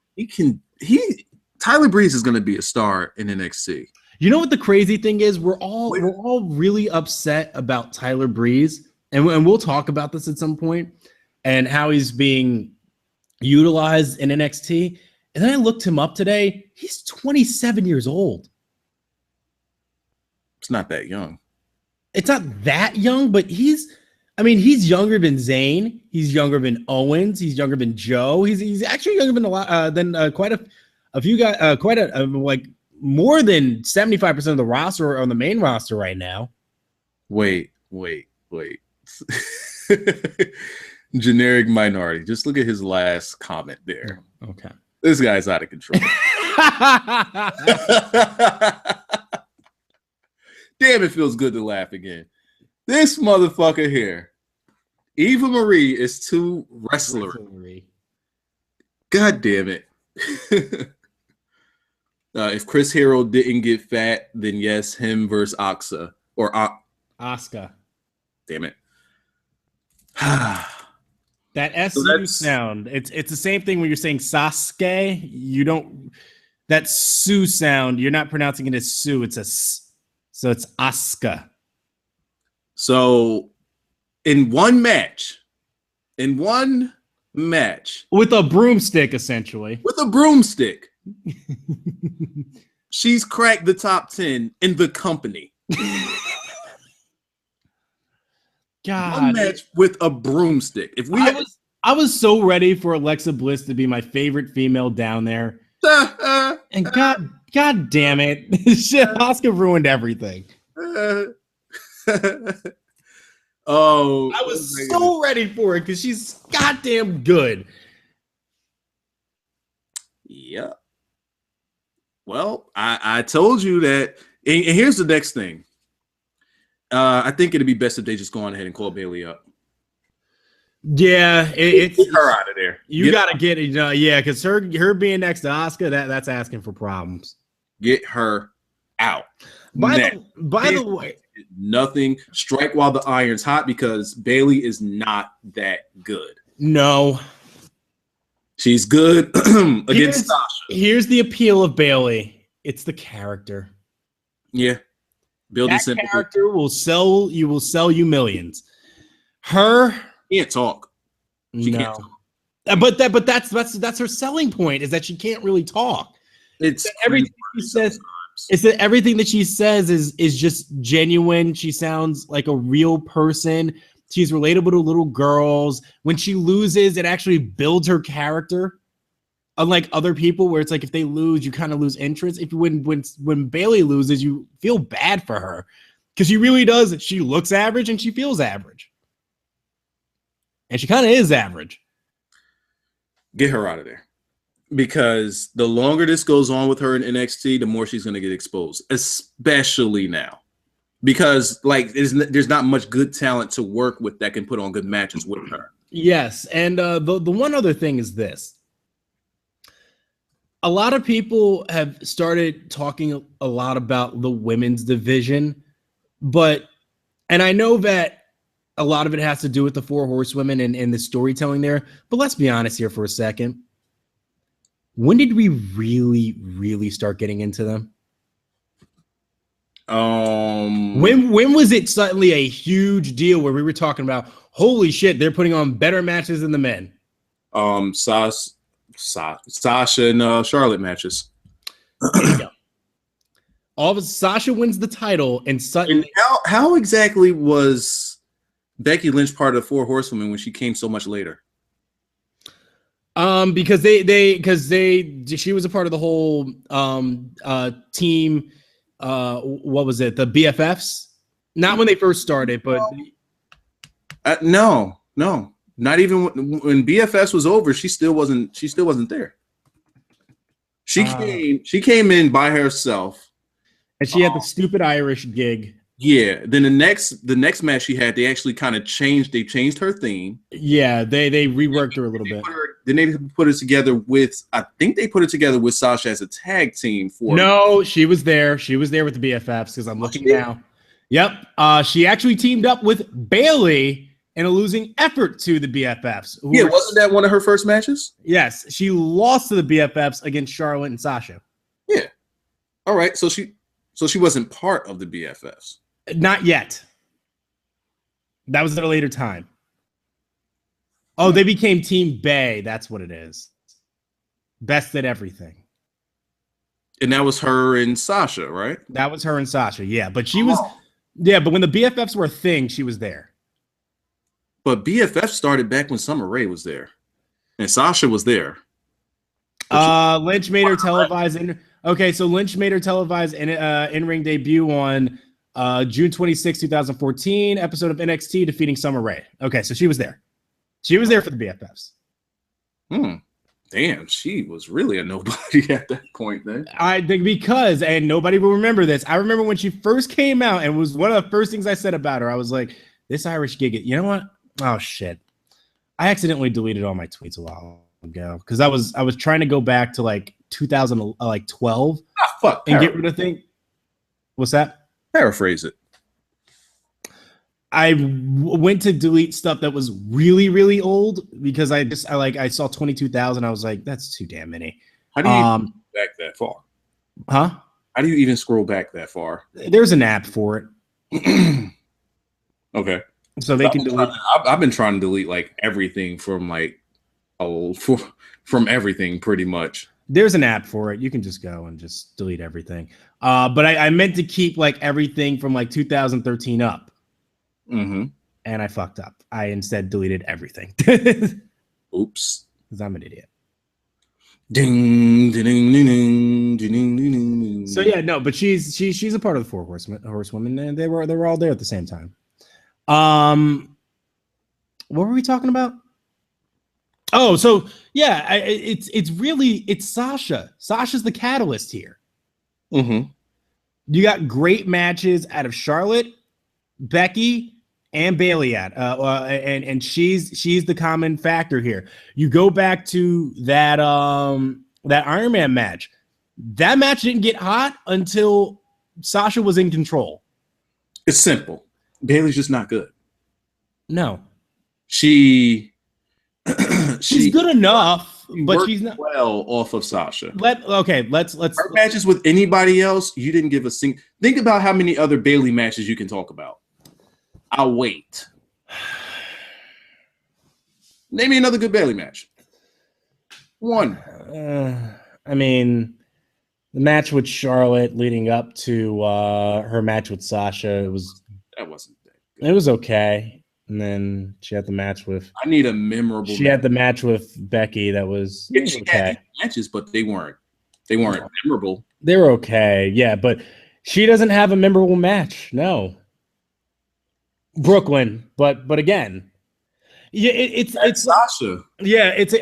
Tyler Breeze is going to be a star in NXT. You know what the crazy thing is? We're all really upset about Tyler Breeze, and we'll talk about this at some point, and how he's being utilized in NXT. And then I looked him up today. He's 27 years old. It's not that young. It's not that young, but he's younger than Zayn. He's younger than Owens. He's younger than Joe. He's actually younger than quite a few guys. more than 75% of the roster on the main roster right now. Wait. Generic minority. Just look at his last comment there. Okay. This guy's out of control. Damn, it feels good to laugh again. This motherfucker here. Eva Marie is too wrestler. God damn it. If Chris Hero didn't get fat, then yes, him versus Asuka. Or Asuka. Damn it. That SU sound. It's the same thing when you're saying Sasuke. You don't, that Su sound, you're not pronouncing it as Su, it's a S. So it's Asuka. So in one match, with a broomstick, essentially. With a broomstick. She's cracked the top 10 in the company. God. One match with a broomstick. If we I was so ready for Alexa Bliss to be my favorite female down there. And God damn it. Shit, Asuka ruined everything. Oh, I was so ready for it because she's goddamn good. Yeah. Well, I told you that. And here's the next thing. I think it'd be best if they just go on ahead and call Bailey up. Yeah, get her out of there. You got to get it. Yeah, because her being next to Asuka, that's asking for problems. Get her out. By the way, nothing. Strike while the iron's hot because Bailey is not that good. No. She's good against Sasha. Here's the appeal of Bailey. It's the character. Yeah. Building that character will sell you millions. Her can't talk. She can't talk. But that's her selling point, is that she can't really talk. It's everything she says. It's that everything that she says is just genuine. She sounds like a real person. She's relatable to little girls. When she loses, it actually builds her character. Unlike other people, where it's like if they lose, you kind of lose interest. When Bailey loses, you feel bad for her because she really does. She looks average and she feels average, and she kind of is average. Get her out of there, because the longer this goes on with her in NXT, the more she's going to get exposed, especially now. Because there's not much good talent to work with that can put on good matches with her. Yes, and the one other thing is this. A lot of people have started talking a lot about the women's division, and I know that a lot of it has to do with the Four Horsewomen and the storytelling there, but let's be honest here for a second. When did we really, really start getting into them? When was it suddenly a huge deal where we were talking about, holy shit, they're putting on better matches than the men? Sasha and Charlotte matches. All of a sudden, Sasha wins the title, and suddenly, how exactly was Becky Lynch part of the Four Horsewomen when she came so much later? Because she was a part of the whole team. What was it? The BFFs? Not when they first started, but no. Not even when BFS was over, she still wasn't there. She came in by herself, and she had the stupid Irish gig. Yeah. Then the next match she had, they actually kind of changed. They changed her theme. Yeah, they reworked her a little bit. Then they put it together with. I think they put it together with Sasha as a tag team for. No, she was there. She was there with the BFFs because I'm looking now. Yep. She actually teamed up with Bailey in a losing effort to the BFFs. Yeah, wasn't that one of her first matches? Yes, she lost to the BFFs against Charlotte and Sasha. Yeah. All right, so she wasn't part of the BFFs. Not yet. That was at a later time. Oh, they became Team Bay. That's what it is. Best at everything. And that was her and Sasha, right? That was her and Sasha. Yeah, but she was. Yeah, but when the BFFs were a thing, she was there. But BFF started back when Summer Rae was there, and Sasha was there. Lynch made her televise Okay, so Lynch made her televised in-ring debut on June 26, 2014, episode of NXT, defeating Summer Rae. Okay, so she was there. She was there for the BFFs. Damn, she was really a nobody at that point then. I think because, and nobody will remember this, I remember when she first came out, and it was one of the first things I said about her. I was like, this Irish gig, you know what? Oh, shit. I accidentally deleted all my tweets a while ago because I was trying to go back to like 2012 and get rid of things. What's that? Paraphrase it. I went to delete stuff that was really, really old because I saw 22,000. I was like, that's too damn many. How do you back that far? Huh? How do you even scroll back that far? There's an app for it. Okay. So they can delete. I've been trying to delete like everything from like from everything pretty much. There's an app for it. You can just go and just delete everything. But I meant to keep like everything from like 2013 up. Mm-hmm. And I fucked up. I instead deleted everything. Oops. Because I'm an idiot. Ding, ding, ding, ding, ding, ding. So yeah, no, but she's a part of the Four Horsewomen, and they were all there at the same time. What were we talking about? Oh, so yeah, it's Sasha. Sasha's the catalyst here. Mm-hmm. You got great matches out of Charlotte, Becky, and Bayley and she's the common factor here. You go back to that Iron Man match. That match didn't get hot until Sasha was in control. It's simple. Bayley's just not good. No. She's good enough, but she's not well off of Sasha. Let's her matches with anybody else, you didn't give a single. Think about how many other Bayley matches you can talk about. I'll wait. Name me another good Bayley match. One. I mean, the match with Charlotte leading up to her match with Sasha, that wasn't that good. It was okay. And then she had the match with. I need a memorable. She had the match with Becky that was. She had matches, but they weren't memorable. They were okay, yeah, but she doesn't have a memorable match. No. Brooklyn, but again, yeah, it's Sasha. Yeah, it's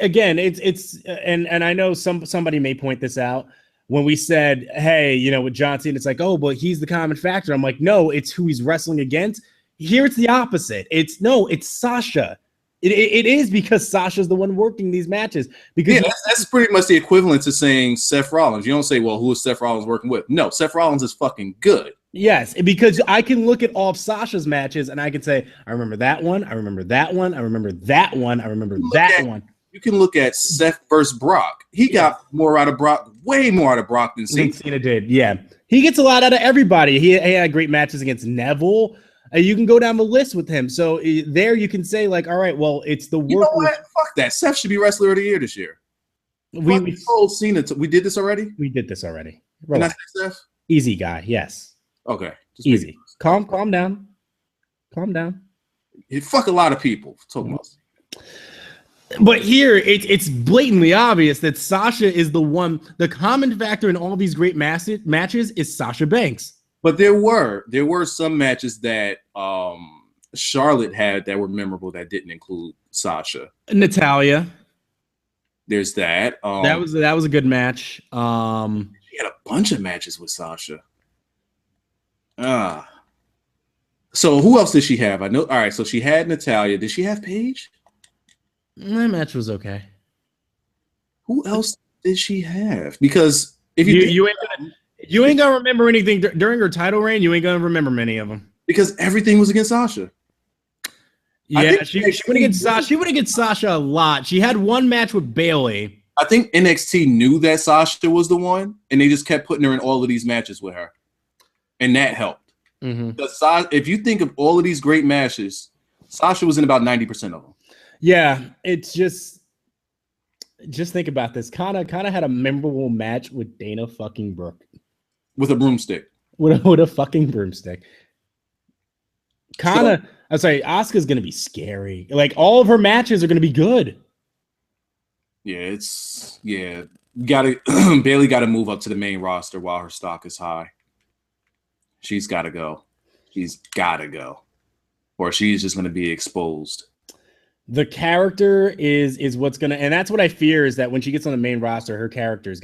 and I know somebody may point this out when we said, hey, with John Cena, it's like, oh, but he's the common factor. I'm like, no, it's who he's wrestling against. Here it's the opposite. It's Sasha. It is because Sasha's the one working these matches. Because that's pretty much the equivalent to saying Seth Rollins. You don't say, well, who is Seth Rollins working with? No, Seth Rollins is fucking good. Yes, because I can look at all of Sasha's matches and I can say, I remember that one, I remember that one, I remember that one, I remember that one. You can look at Seth versus Brock. He got more out of Brock, way more out of Brock than Cena did. Yeah, he gets a lot out of everybody. He had great matches against Neville. You can go down the list with him. So there you can say, like, all right, well, it's the work. You know what? Fuck that. Seth should be Wrestler of the Year this year. We told Cena. We did this already? We did this already. Can I say Seth? Easy guy. Yes. Okay. Easy. Calm down. Calm down. You fuck a lot of people. Talking about. But here, it's blatantly obvious that Sasha is the one. The common factor in all these great matches is Sasha Banks. But there were some matches that Charlotte had that were memorable that didn't include Sasha. Natalia. There's that. That was a good match. She had a bunch of matches with Sasha. So who else did she have? I know. All right, so she had Natalia. Did she have Paige? That match was okay. Who else did she have? Because if you ain't gonna remember anything during her title reign. You ain't gonna remember many of them because everything was against Sasha. Yeah, she went against Sasha. She went against Sasha a lot. She had one match with Bayley. I think NXT knew that Sasha was the one, and they just kept putting her in all of these matches with her, and that helped. Mm-hmm. If you think of all of these great matches, Sasha was in about 90% of them. Yeah, it's just think about this. Kana had a memorable match with Dana fucking Brooke. With a broomstick. With a fucking broomstick. Asuka's gonna be scary. Like all of her matches are gonna be good. Yeah, Bailey got to move up to the main roster while her stock is high. She's got to go. She's got to go, or she's just going to be exposed. The character is what's gonna, and that's what I fear is that when she gets on the main roster, her character is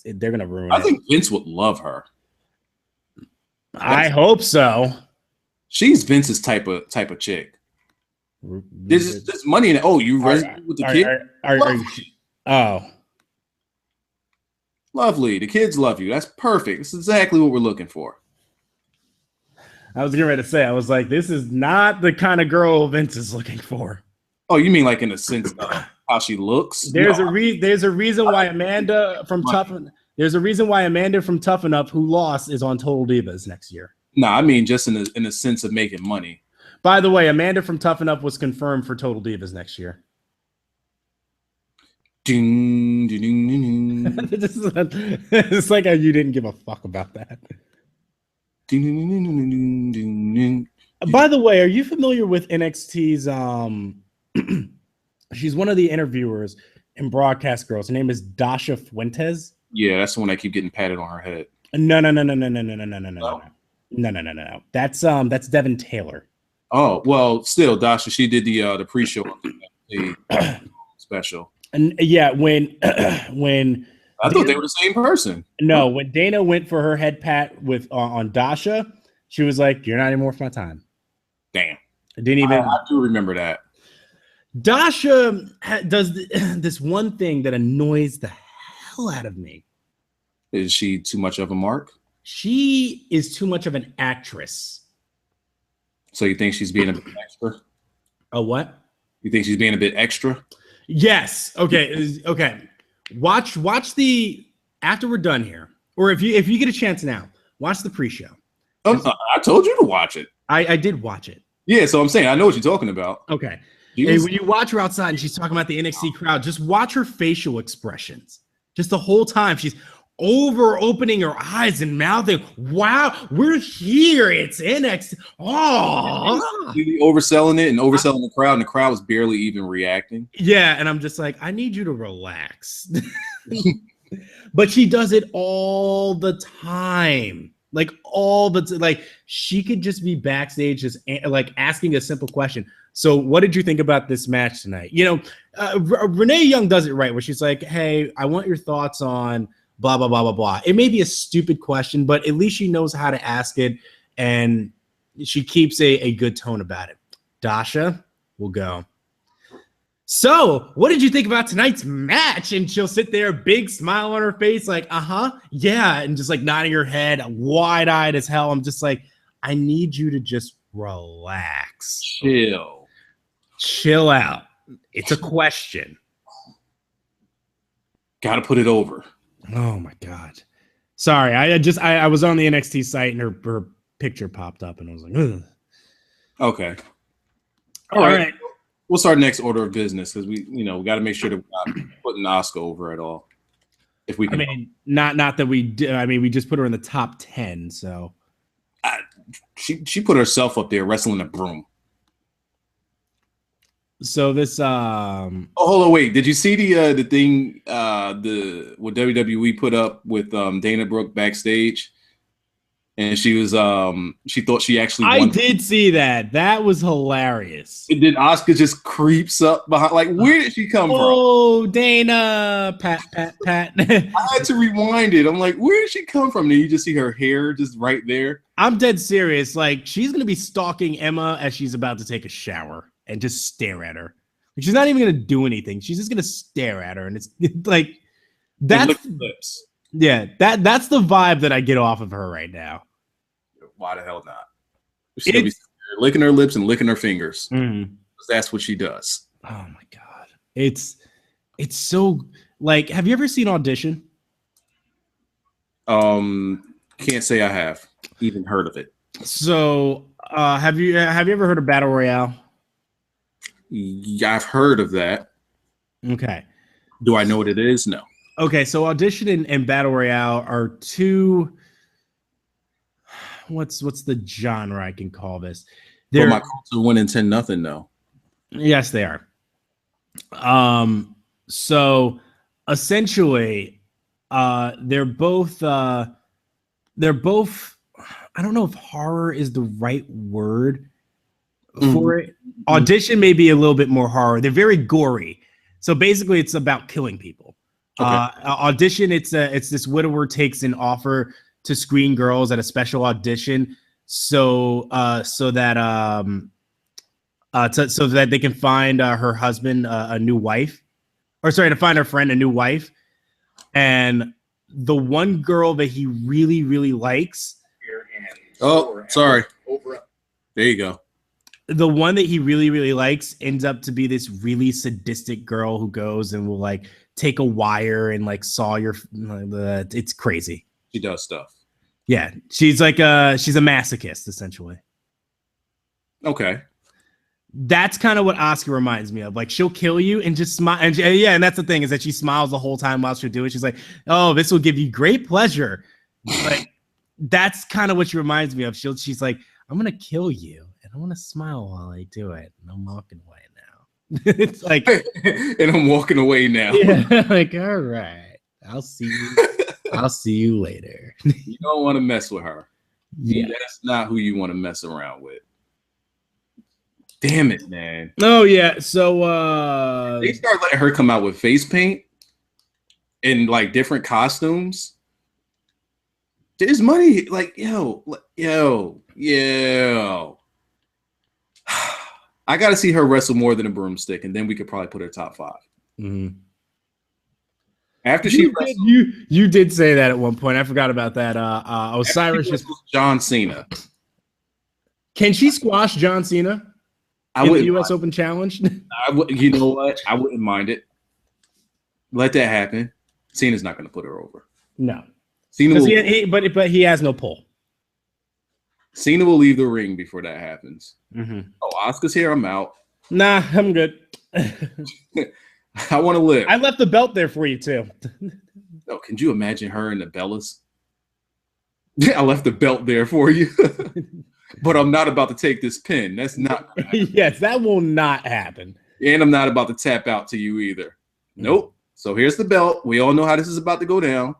they're gonna ruin it. I think Vince would love her. I hope so. She's Vince's type of chick. There's money in it. Oh, you resonate with the kid? Oh. Lovely. The kids love you. That's perfect. That's exactly what we're looking for. I was getting ready to say, I was like, this is not the kind of girl Vince is looking for. Oh, you mean like in the sense of how she looks? There's a reason why Amanda from Tough Enough, who lost, is on Total Divas next year. No, I mean just in the sense of making money. By the way, Amanda from Tough Enough was confirmed for Total Divas next year. Ding, ding, ding, ding. It's like you didn't give a fuck about that. Ding, ding, ding, ding, ding, ding. By the way, are you familiar with NXT's she's one of the interviewers in Broadcast Girls. Her name is Dasha Fuentes. Yeah, that's the one I keep getting patted on her head. No. That's Devin Taylor. Oh, well, still Dasha, she did the pre-show special. And yeah, when I thought they were the same person. No, when Dana went for her head pat with on Dasha, she was like, "You're not even worth my time." Damn. I didn't even. I do remember that. Dasha does this one thing that annoys the hell out of me. Is she too much of a mark? She is too much of an actress. So you think she's being a bit extra? A what? You think she's being a bit extra? Yes. Okay. Watch the after we're done here, or if you get a chance now, watch the pre-show. Oh, I told you to watch it. I did watch it. Yeah, so I'm saying I know what you're talking about. Okay. Hey, when you watch her outside and she's talking about the NXT crowd, just watch her facial expressions. Just the whole time she's opening her eyes and mouthing, "Wow, we're here. It's NXT." Oh, overselling it and overselling the crowd, and the crowd was barely even reacting. Yeah, and I'm just like, I need you to relax. But she does it all the time. Like she could just be backstage, just like asking a simple question. So, what did you think about this match tonight? You know, Renee Young does it right, where she's like, "Hey, I want your thoughts on blah blah blah blah blah." It may be a stupid question, but at least she knows how to ask it, and she keeps a good tone about it. Dasha will go, "So, what did you think about tonight's match?" And she'll sit there, big smile on her face, like, yeah, and just like nodding her head, wide-eyed as hell. I'm just like, I need you to just relax. Chill out. It's a question. Gotta put it over. Oh my God. Sorry, I was on the NXT site and her picture popped up and I was like, ugh. Okay. All right. We'll start next order of business because we got to make sure that we're not putting Asuka over at all. If we can. I mean, not that we did. I mean, we just put her in the top 10. So she put herself up there wrestling a broom. So this Oh, hold on, wait. Did you see the thing what WWE put up with Dana Brooke backstage? And she was she thought she actually won. I did see that. That was hilarious. And then Asuka just creeps up behind, like, where did she come from? Oh, Dana. Pat. I had to rewind it. I'm like, where did she come from? And you just see her hair just right there. I'm dead serious. Like, she's gonna be stalking Emma as she's about to take a shower and just stare at her. She's not even gonna do anything. She's just gonna stare at her, and it's like that's lips. Yeah, that's the vibe that I get off of her right now. Why the hell not? She's gonna be licking her lips and licking her fingers. Mm-hmm. That's what she does. Oh my God. It's so, like, have you ever seen Audition? Can't say I have even heard of it. So have you ever heard of Battle Royale? Yeah, I've heard of that. Okay. Do I know what it is? No. Okay, so Audition and Battle Royale are two. What's the genre I can call this? But my Colts are winning 10-0 though. Yes, they are. So essentially, They're both. They're both. I don't know if horror is the right word for it. Audition may be a little bit more horror. They're very gory. So basically, it's about killing people. Okay. Audition. It's this widower takes an offer to screen girls at a special audition, so that they can find her husband a new wife, or sorry, to find her friend a new wife, and the one girl that he really, really likes. Oh, sorry. There you go. The one that he really, really likes ends up to be this really sadistic girl who goes and will like take a wire and like saw your. It's crazy. She does stuff. Yeah, she's a masochist essentially. Okay. That's kind of what Oscar reminds me of. Like she'll kill you and just smile. And and that's the thing is that she smiles the whole time while she'll do it. She's like, "Oh, this will give you great pleasure." Like that's kind of what she reminds me of. She's like, "I'm gonna kill you, and I want to smile while I do it, and I'm walking away now." It's like, and I'm walking away now. Yeah, like all right, I'll see you. I'll see you later. You don't want to mess with her. Yeah, that's not who you want to mess around with. Damn it, man. Oh yeah. So they start letting her come out with face paint and like different costumes. There's money. Like, yo. I gotta see her wrestle more than a broomstick, and then we could probably put her top 5. Mm-hmm. After you did say that at one point. I forgot about that. Osiris just John Cena. Can she squash John Cena? In the U.S. Open Challenge? You know what? I wouldn't mind it. Let that happen. Cena's not going to put her over. No. Cena but he has no pull. Cena will leave the ring before that happens. Mm-hmm. Oh, Oscar's here. I'm out. Nah, I'm good. I want to live. I left the belt there for you, too. Oh, can you imagine her in the Bellas? I left the belt there for you. But I'm not about to take this pin. That's not. Yes, that will not happen. And I'm not about to tap out to you either. Nope. So here's the belt. We all know how this is about to go down.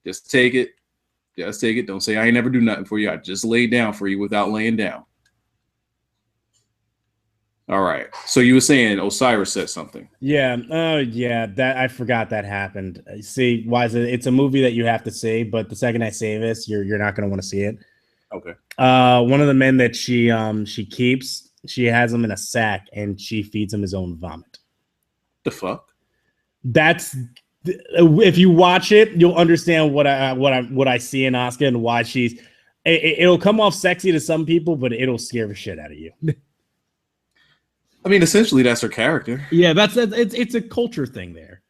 Just take it. Just take it. Don't say I ain't never do nothing for you. I just laid down for you without laying down. All right. So you were saying Osiris said something. Yeah. Oh, yeah. That I forgot that happened. See, why is it? It's a movie that you have to see, but the second I say this, you're not going to want to see it. Okay. One of the men that she keeps, she has him in a sack and she feeds him his own vomit. The fuck? That's if you watch it, you'll understand what I see in Oscar and why she's. It'll come off sexy to some people, but it'll scare the shit out of you. I mean, essentially, that's her character. Yeah, it's a culture thing there.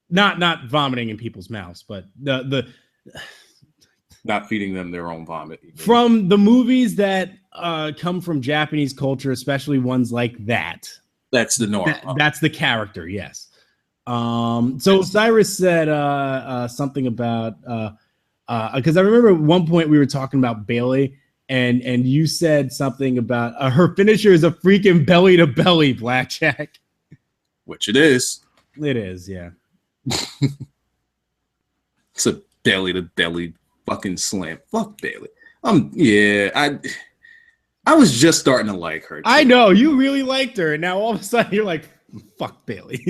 Not vomiting in people's mouths, but the. Not feeding them their own vomit. From the movies that come from Japanese culture, especially ones like that. That's the norm. That's the character, yes. So Cyrus said something about because I remember at one point we were talking about Bailey, and you said something about her finisher is a freaking belly to belly, Blackjack. Which it is. It is, yeah. It's a belly to belly fucking slam. Fuck Bailey. I was just starting to like her. Too. I know you really liked her, and now all of a sudden you're like, fuck Bailey.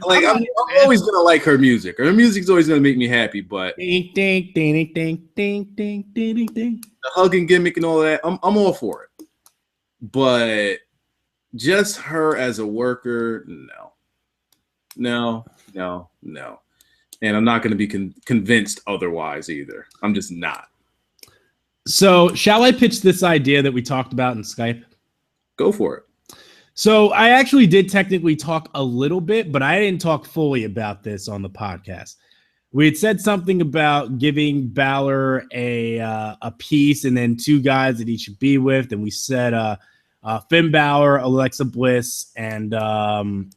Like I'm always gonna like her music. Her music's always gonna make me happy, but ding ding ding ding ding ding ding ding. The hugging gimmick and all that, I'm all for it. But just her as a worker, no. And I'm not going to be convinced otherwise either. I'm just not. So shall I pitch this idea that we talked about in Skype? Go for it. So I actually did technically talk a little bit, but I didn't talk fully about this on the podcast. We had said something about giving Balor a piece and then 2 guys that he should be with. And we said Finn Balor, Alexa Bliss, and the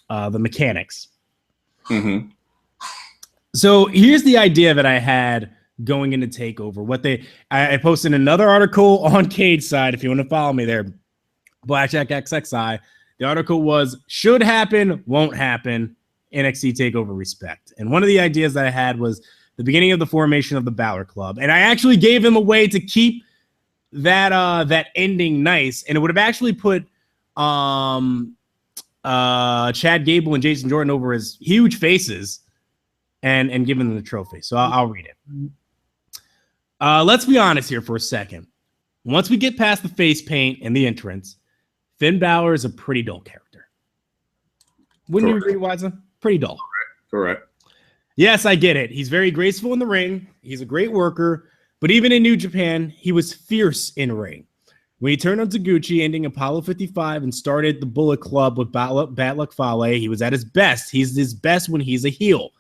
Mechanics. Mm-hmm. So here's the idea that I had going into TakeOver. I posted another article on Cage Side, if you want to follow me there, Blackjack XXI. The article was should happen, won't happen. NXT Takeover respect. And one of the ideas that I had was the beginning of the formation of the Balor Club. And I actually gave him a way to keep that ending nice. And it would have actually put Chad Gable and Jason Jordan over as huge faces and given them the trophy. So I'll read it. Let's be honest here for a second. Once we get past the face paint and the entrance, Finn Balor is a pretty dull character. Wouldn't you agree, Wiza? Pretty dull. Correct. Yes, I get it. He's very graceful in the ring. He's a great worker. But even in New Japan, he was fierce in ring. When he turned on Taguchi, ending Apollo 55, and started the Bullet Club with Bad Luck Fale, he was at his best. He's his best when he's a heel.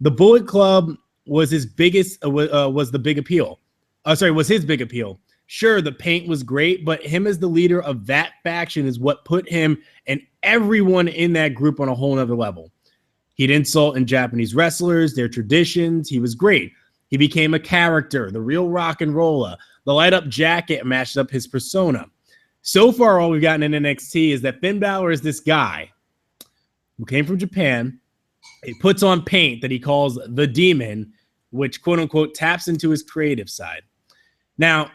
The Bullet Club was his biggest, was the big appeal. Was his big appeal. Sure, the paint was great, but him as the leader of that faction is what put him and everyone in that group on a whole nother level. He'd insult in Japanese wrestlers, their traditions. He was great. He became a character, the real rock and roller. The light-up jacket matched up his persona. So far, all we've gotten in NXT is that Finn Balor is this guy who came from Japan. He puts on paint that he calls the Demon, which, quote-unquote, taps into his creative side. Now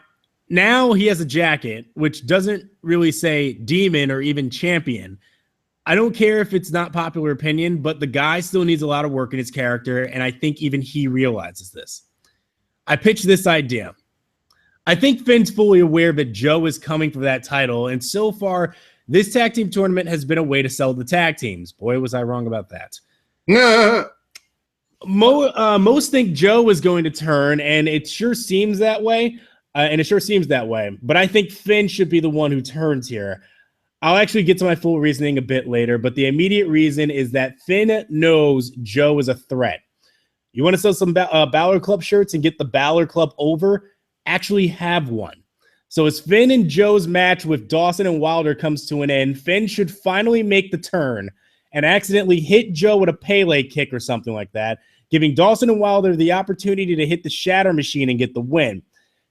he has a jacket, which doesn't really say Demon or even Champion. I don't care if it's not popular opinion, but the guy still needs a lot of work in his character, and I think even he realizes this. I pitched this idea. I think Finn's fully aware that Joe is coming for that title, and so far, this tag team tournament has been a way to sell the tag teams. Boy, was I wrong about that. Most think Joe is going to turn, and it sure seems that way. But I think Finn should be the one who turns here. I'll actually get to my full reasoning a bit later, but the immediate reason is that Finn knows Joe is a threat. You want to sell some Balor Club shirts and get the Balor Club over? Actually have one. So as Finn and Joe's match with Dawson and Wilder comes to an end, Finn should finally make the turn and accidentally hit Joe with a Pele kick or something like that, giving Dawson and Wilder the opportunity to hit the Shatter Machine and get the win.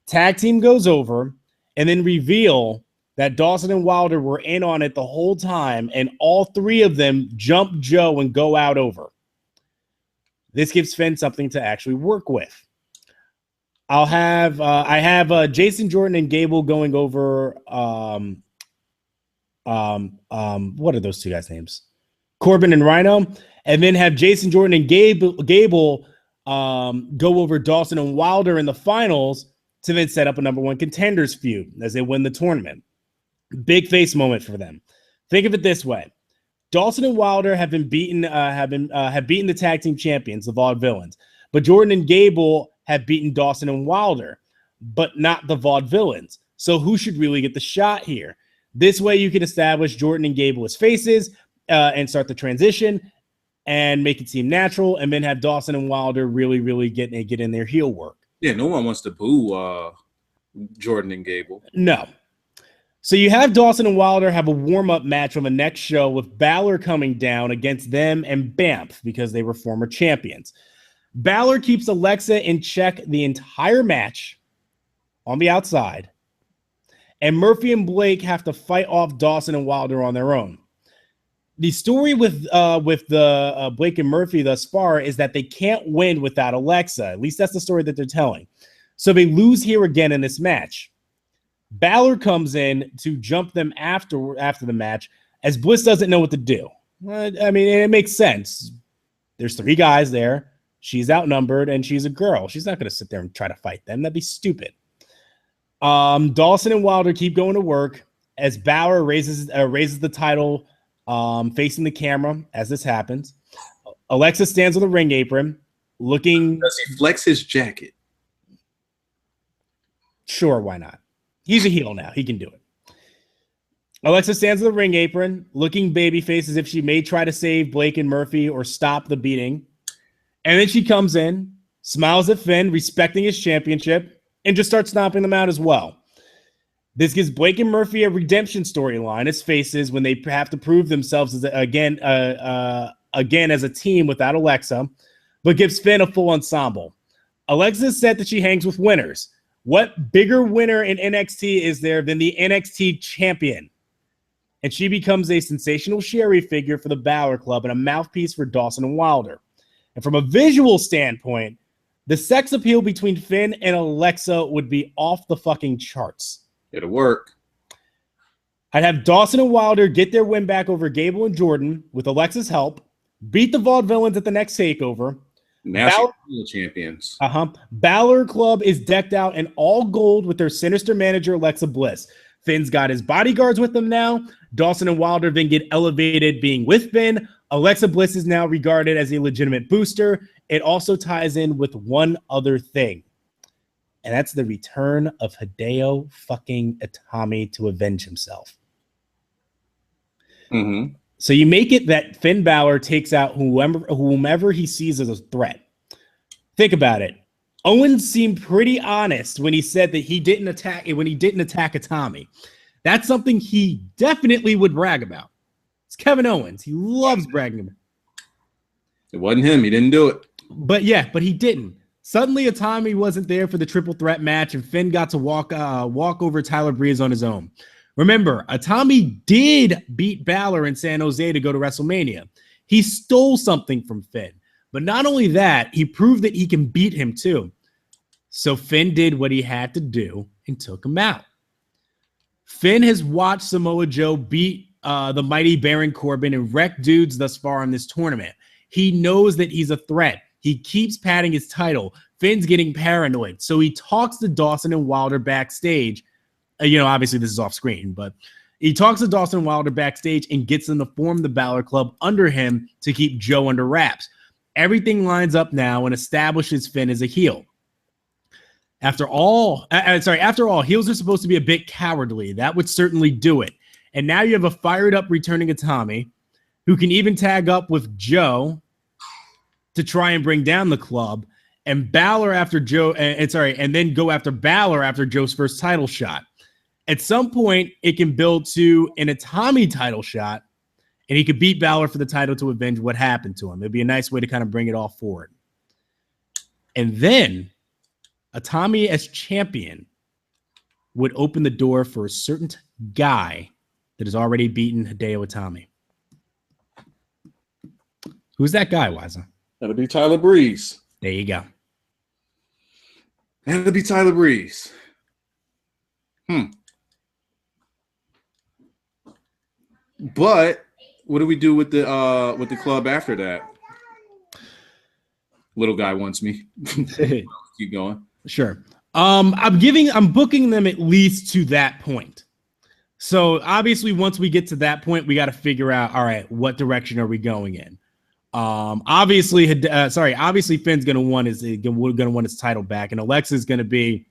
Tag team goes over, and then reveal that Dawson and Wilder were in on it the whole time, and all three of them jump Joe and go out over. This gives Finn something to actually work with. I have Jason Jordan and Gable going over what are those two guys' names? Corbin and Rhino, and then have Jason Jordan and Gable go over Dawson and Wilder in the finals to then set up a number one contenders feud as they win the tournament. Big face moment for them. Think of it this way: Dawson and Wilder have beaten the tag team champions, the Vaudevillains, but Jordan and Gable have beaten Dawson and Wilder, but not the Vaudevillains. So who should really get the shot here? This way, you can establish Jordan and Gable as faces and start the transition and make it seem natural, and then have Dawson and Wilder really get in their heel work. Yeah, no one wants to boo Jordan and Gable. No. So you have Dawson and Wilder have a warm-up match on the next show with Balor coming down against them and Bamf because they were former champions. Balor keeps Alexa in check the entire match on the outside, and Murphy and Blake have to fight off Dawson and Wilder on their own. The story with the Blake and Murphy thus far is that they can't win without Alexa. At least that's the story that they're telling. So they lose here again in this match. Balor comes in to jump them after the match, as Bliss doesn't know what to do. I mean, it makes sense. There's three guys there. She's outnumbered, and she's a girl. She's not going to sit there and try to fight them. That'd be stupid. Dawson and Wilder keep going to work as Balor raises the title facing the camera as this happens. Alexa stands on the ring apron looking... Does he flex his jacket? Sure, why not? He's a heel now. He can do it. Alexa stands on the ring apron looking babyface as if she may try to save Blake and Murphy or stop the beating. And then she comes in, smiles at Finn, respecting his championship, and just starts stomping them out as well. This gives Blake and Murphy a redemption storyline as faces when they have to prove themselves again as a team without Alexa, but gives Finn a full ensemble. Alexa said that she hangs with winners. What bigger winner in NXT is there than the NXT champion? and she becomes a sensational Sherry figure for the Balor Club and a mouthpiece for Dawson and Wilder. And from a visual standpoint, the sex appeal between Finn and Alexa would be off the fucking charts. It'll work. I'd have Dawson and Wilder get their win back over Gable and Jordan with Alexa's help, beat the Vaudevillains at the next takeover. Now she's champions. Balor Club is decked out in all gold with their sinister manager, Alexa Bliss. Finn's got his bodyguards with him now. Dawson and Wilder then get elevated being with Finn. Alexa Bliss is now regarded as a legitimate booster. It also ties in with one other thing, and that's the return of Hideo fucking Itami to avenge himself. Mm-hmm. So you make it that Finn Balor takes out whomever he sees as a threat. Think about it. Owens seemed pretty honest when he said that he didn't attack Itami. That's something he definitely would brag about. It's Kevin Owens. He loves bragging about it. It wasn't him. He didn't do it. But he didn't. Suddenly, Itami wasn't there for the triple threat match, and Finn got to walk over Tyler Breeze on his own. Remember, Itami did beat Balor in San Jose to go to WrestleMania. He stole something from Finn. But not only that, he proved that he can beat him too. So Finn did what he had to do and took him out. Finn has watched Samoa Joe beat the mighty Baron Corbin and wreck dudes thus far in this tournament. He knows that he's a threat. He keeps patting his title. Finn's getting paranoid. So he talks to Dawson and Wilder backstage. Obviously this is off screen, but he talks to Dawson and Wilder backstage and gets them to form the Balor Club under him to keep Joe under wraps. Everything lines up now and establishes Finn as a heel. After all, heels are supposed to be a bit cowardly. That would certainly do it. And now you have a fired up returning Itami who can even tag up with Joe to try and bring down the club, and Balor after Joe, and then go after Balor after Joe's first title shot. At some point, it can build to an Itami title shot, and he could beat Balor for the title to avenge what happened to him. It'd be a nice way to kind of bring it all forward. And then Itami as champion would open the door for a certain guy that has already beaten Hideo Itami. Who's that guy, Wiza? That'll be Tyler Breeze. There you go. That'll be Tyler Breeze. But what do we do with the club after that? Little guy wants me. Keep going. Sure. I'm booking them at least to that point. So obviously, once we get to that point, we got to figure out, all right, what direction are we going in? Obviously, Finn's gonna want his title back, and Alexa's gonna be.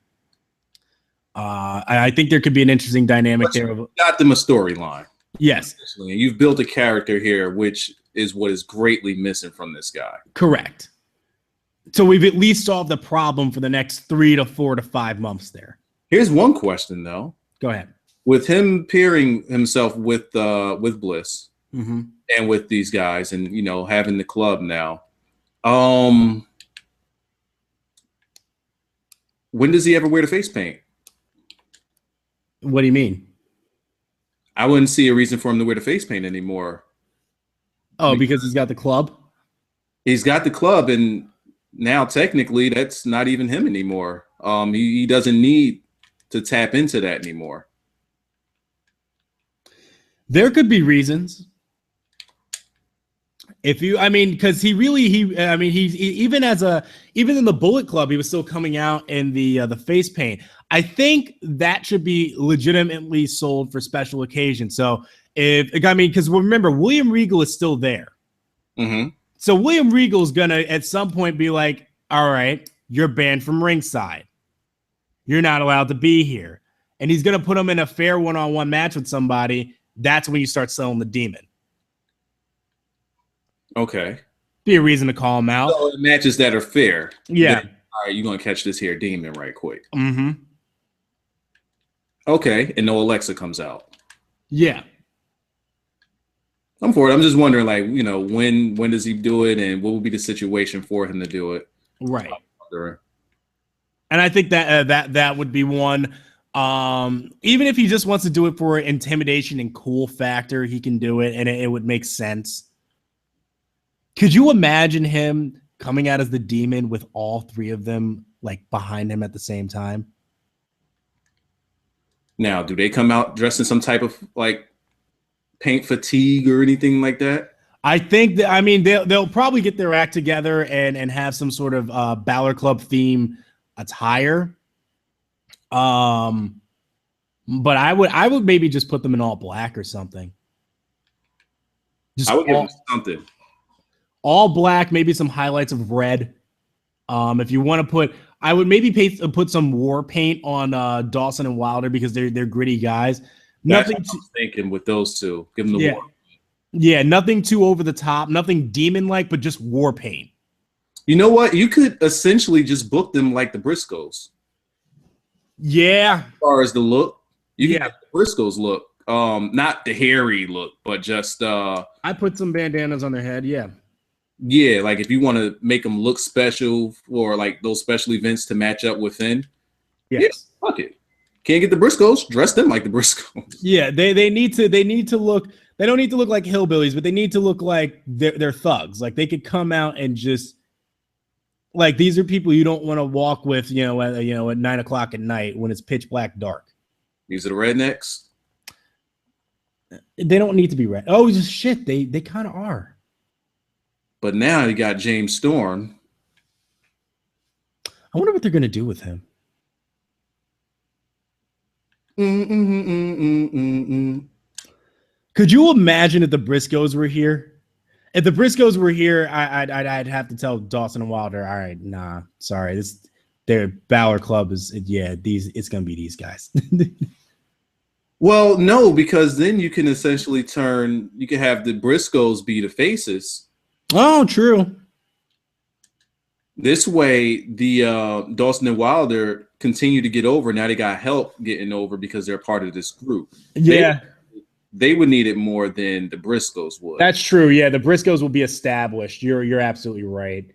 I think there could be an interesting dynamic there. Got them a storyline. Yes, you've built a character here, which is what is greatly missing from this guy. Correct. So we've at least solved the problem for the next 3 to 4 to 5 months there. Here's one question though. Go ahead. With him pairing himself with Bliss. Mm-hmm. And with these guys, and having the club now, when does he ever wear the face paint? What do you mean? I wouldn't see a reason for him to wear the face paint anymore. Oh, because he's got the club? He's got the club, and now technically that's not even him anymore. He doesn't need to tap into that anymore. There could be reasons. Because even in the Bullet Club, he was still coming out in the face paint. I think that should be legitimately sold for special occasions. So because remember, William Regal is still there. Mm-hmm. So William Regal is gonna at some point be like, "All right, you're banned from ringside. You're not allowed to be here," and he's gonna put him in a fair one-on-one match with somebody. That's when you start selling the demon. Okay. Be a reason to call him out. So matches that are fair. Yeah. Then, all right, you're going to catch this here demon right quick. Mm-hmm. Okay. And no Alexa comes out. Yeah. I'm for it. I'm just wondering, when does he do it, and what would be the situation for him to do it? Right. And I think that would be one. Even if he just wants to do it for intimidation and cool factor, he can do it, and it would make sense. Could you imagine him coming out as the demon with all three of them like behind him at the same time? Now, do they come out dressed in some type of like paint fatigue or anything like that? I think that, I mean, they'll probably get their act together and have some sort of Balor Club theme attire. But I would maybe just put them in all black or something. Just I would give them something. All black, maybe some highlights of red. If you want to put, I would maybe put some war paint on Dawson and Wilder because they're gritty guys. That's what I was thinking with those two. Give them the war. Yeah, nothing too over the top, nothing demon-like, but just war paint. You know what? You could essentially just book them like the Briscoes. Yeah. As far as the look, you can get the Briscoes look. Not the hairy look, but just I put some bandanas on their head, yeah. Yeah, like if you want to make them look special for like those special events to match up with Finn. Yes. Yeah, fuck it. Can't get the Briscoes, dress them like the Briscoes. Yeah, they need to look, they don't need to look like hillbillies, but they need to look like they're thugs. Like they could come out and just like these are people you don't want to walk with, at 9:00 at night when it's pitch black dark. These are the rednecks. They don't need to be red. Oh, just shit. They kind of are. But now you got James Storm. I wonder what they're gonna do with him. Could you imagine if the Briscoes were here? If the Briscoes were here, I'd have to tell Dawson and Wilder, all right, nah, sorry, their Balor Club is it's gonna be these guys. Well, no, because then you can essentially you can have the Briscoes be the faces. Oh, true. This way, the Dawson and Wilder continue to get over. Now they got help getting over because they're part of this group. Yeah. They would need it more than the Briscoes would. That's true. Yeah, the Briscoes will be established. You're absolutely right.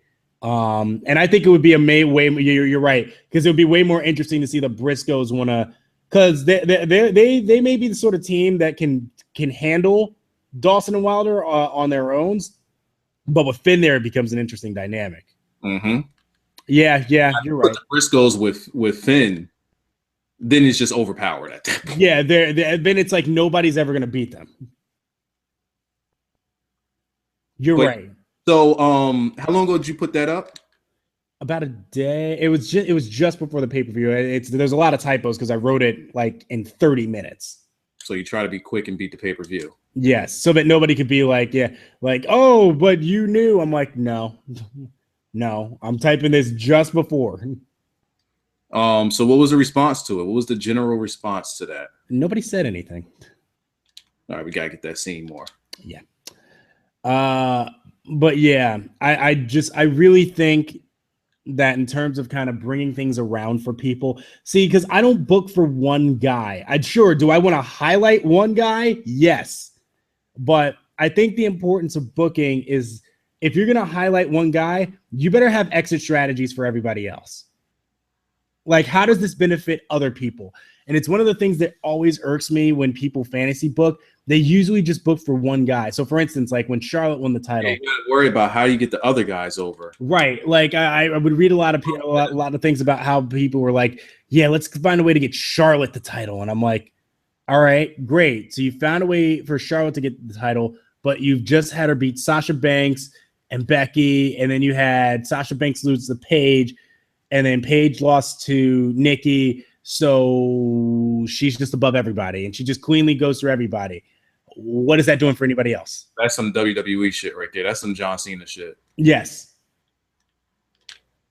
And I think it would be you're right, because it would be way more interesting to see the Briscoes want to, because they may be the sort of team that can handle Dawson and Wilder on their own, but with Finn there, it becomes an interesting dynamic. Mm-hmm. Yeah, you're right. The Briscoes with Finn, then it's just overpowered at that point. Yeah, then it's like nobody's ever gonna beat them. You're right. So, how long ago did you put that up? About a day. It was just before the pay-per-view. There's a lot of typos because I wrote it like in 30 minutes. So you try to be quick and beat the pay-per-view. Yes, so that nobody could be like, oh, but you knew. I'm like, no, I'm typing this just before. So what was the response to it? What was the general response to that? Nobody said anything. All right, we gotta get that scene more. Yeah. But yeah, I really think that in terms of kind of bringing things around for people, because I don't book for one guy. Do I want to highlight one guy? Yes. But I think the importance of booking is if you're going to highlight one guy, you better have exit strategies for everybody else. Like, how does this benefit other people? And it's one of the things that always irks me when people fantasy book. They usually just book for one guy. So, for instance, like when Charlotte won the title, you gotta worry about how you get the other guys over. Right. Like I would read a lot of things about how people were like, yeah, let's find a way to get Charlotte the title. And I'm like, all right, great. So you found a way for Charlotte to get the title, but you've just had her beat Sasha Banks and Becky, and then you had Sasha Banks lose to Paige, and then Paige lost to Nikki. So she's just above everybody, and she just cleanly goes through everybody. What is that doing for anybody else? That's some WWE shit right there. That's some John Cena shit. Yes.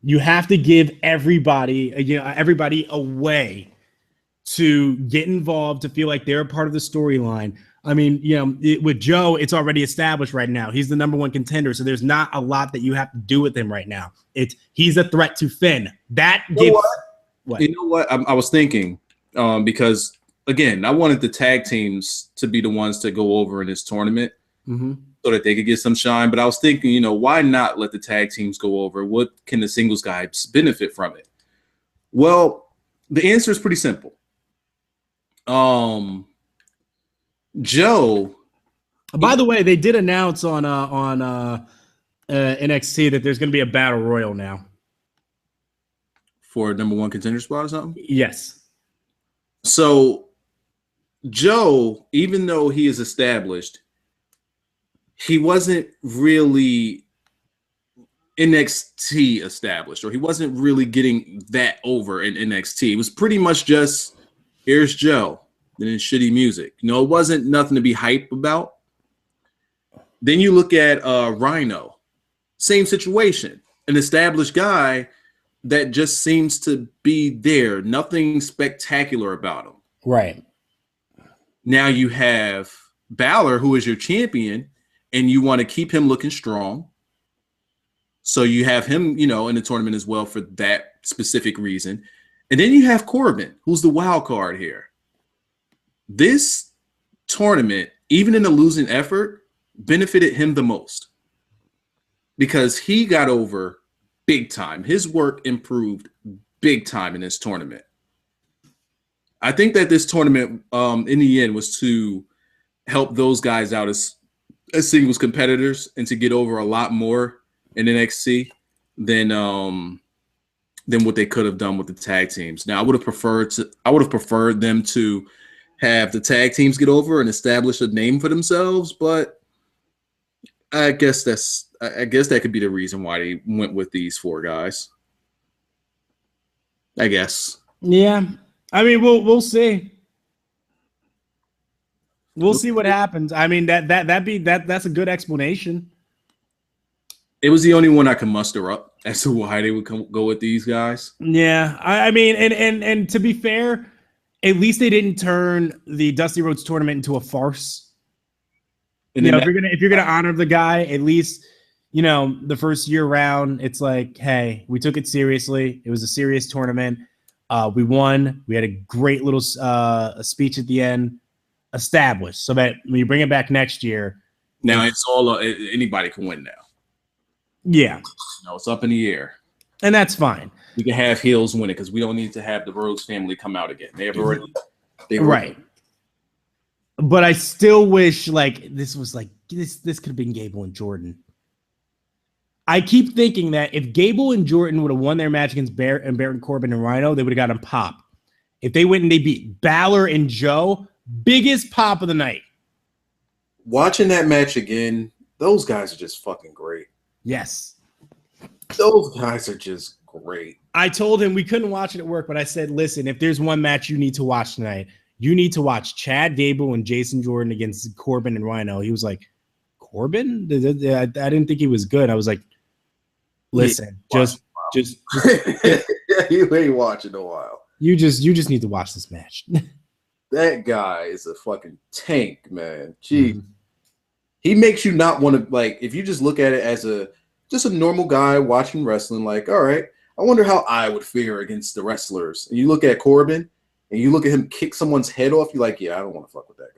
You have to give everybody a way to get involved, to feel like they're a part of the storyline. I mean, with Joe, it's already established right now. He's the number one contender, so there's not a lot that you have to do with him right now. He's a threat to Finn. That gives. What? You know what? I was thinking because, again, I wanted the tag teams to be the ones to go over in this tournament so that they could get some shine. But I was thinking, why not let the tag teams go over? What can the singles guys benefit from it? Well, the answer is pretty simple. Joe. By the way, they did announce on NXT that there's going to be a battle royal now For number one contender spot or something? Yes. So Joe, even though he is established, he wasn't really NXT established, or he wasn't really getting that over in NXT. It was pretty much just, here's Joe, and then shitty music. It wasn't nothing to be hype about. Then you look at Rhino, same situation, an established guy that just seems to be there, nothing spectacular about him. Right. Now you have Balor, who is your champion, and you want to keep him looking strong. So you have him, in the tournament as well for that specific reason. And then you have Corbin, who's the wild card here. This tournament, even in a losing effort, benefited him the most because he got over big time. His work improved big time in this tournament. I think that this tournament, in the end, was to help those guys out as singles competitors and to get over a lot more in NXT than what they could have done with the tag teams. Now, I would have preferred them to have the tag teams get over and establish a name for themselves, but I guess that could be the reason why they went with these four guys. I guess. Yeah. I mean, we'll see. We'll see what happens. I mean, that's a good explanation. It was the only one I could muster up as to why they would go with these guys. Yeah, I mean, and to be fair, at least they didn't turn the Dusty Rhodes tournament into a farce. And if you're gonna honor the guy, at least the first year round, it's like, hey, we took it seriously. It was a serious tournament. We won. We had a great little speech at the end. Established, so that when you bring it back next year, now it's all anybody can win now. Yeah, it's up in the air, and that's fine. We can have heels win it because we don't need to have the Rhodes family come out again. They were right. But I still wish this was this could have been Gable and Jordan. I keep thinking that if Gable and Jordan would have won their match against Baron Corbin and Rhino, they would have gotten pop. If they went and they beat Balor and Joe, biggest pop of the night. Watching that match again, those guys are just fucking great. Yes. Those guys are just great. I told him we couldn't watch it at work, but I said, listen, if there's one match you need to watch tonight, you need to watch Chad Gable and Jason Jordan against Corbin and Rhino. He was like, Corbin? I didn't think he was good. I was like, listen, just you ain't watching a while. You just need to watch this match. That guy is a fucking tank, man. Gee. Mm-hmm. He makes you not want to, if you just look at it as just a normal guy watching wrestling, all right, I wonder how I would fare against the wrestlers. And you look at Corbin and you look at him kick someone's head off, you're like, yeah, I don't want to fuck with that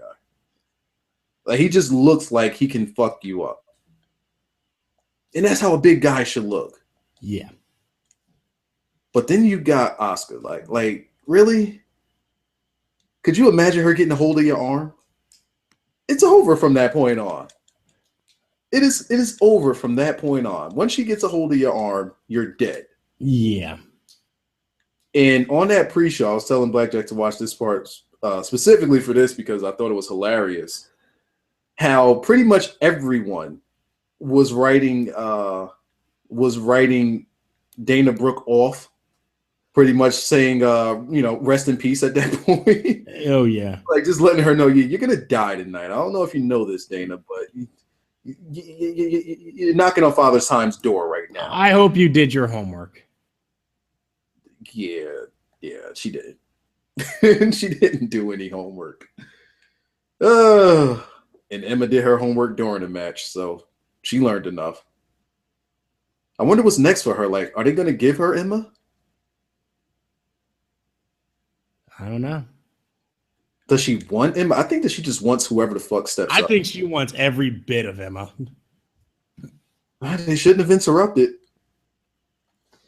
guy. He just looks like he can fuck you up. And that's how a big guy should look. Yeah. But then you got Asuka, like really? Could you imagine her getting a hold of your arm? It's over from that point on. It is over from that point on. Once she gets a hold of your arm, you're dead. Yeah. And on that pre-show, I was telling Blackjack to watch this part specifically for this because I thought it was hilarious. How pretty much everyone was writing Dana Brooke off. Pretty much saying, rest in peace at that point. Oh, yeah. Just letting her know you're going to die tonight. I don't know if you know this, Dana, but you're knocking on Father Time's door right now. I hope you did your homework. Yeah, she did. She didn't do any homework. And Emma did her homework during the match, so she learned enough. I wonder what's next for her. Are they going to give her Emma? I don't know. Does she want Emma? I think that she just wants whoever the fuck steps up. I think she wants every bit of Emma. They shouldn't have interrupted.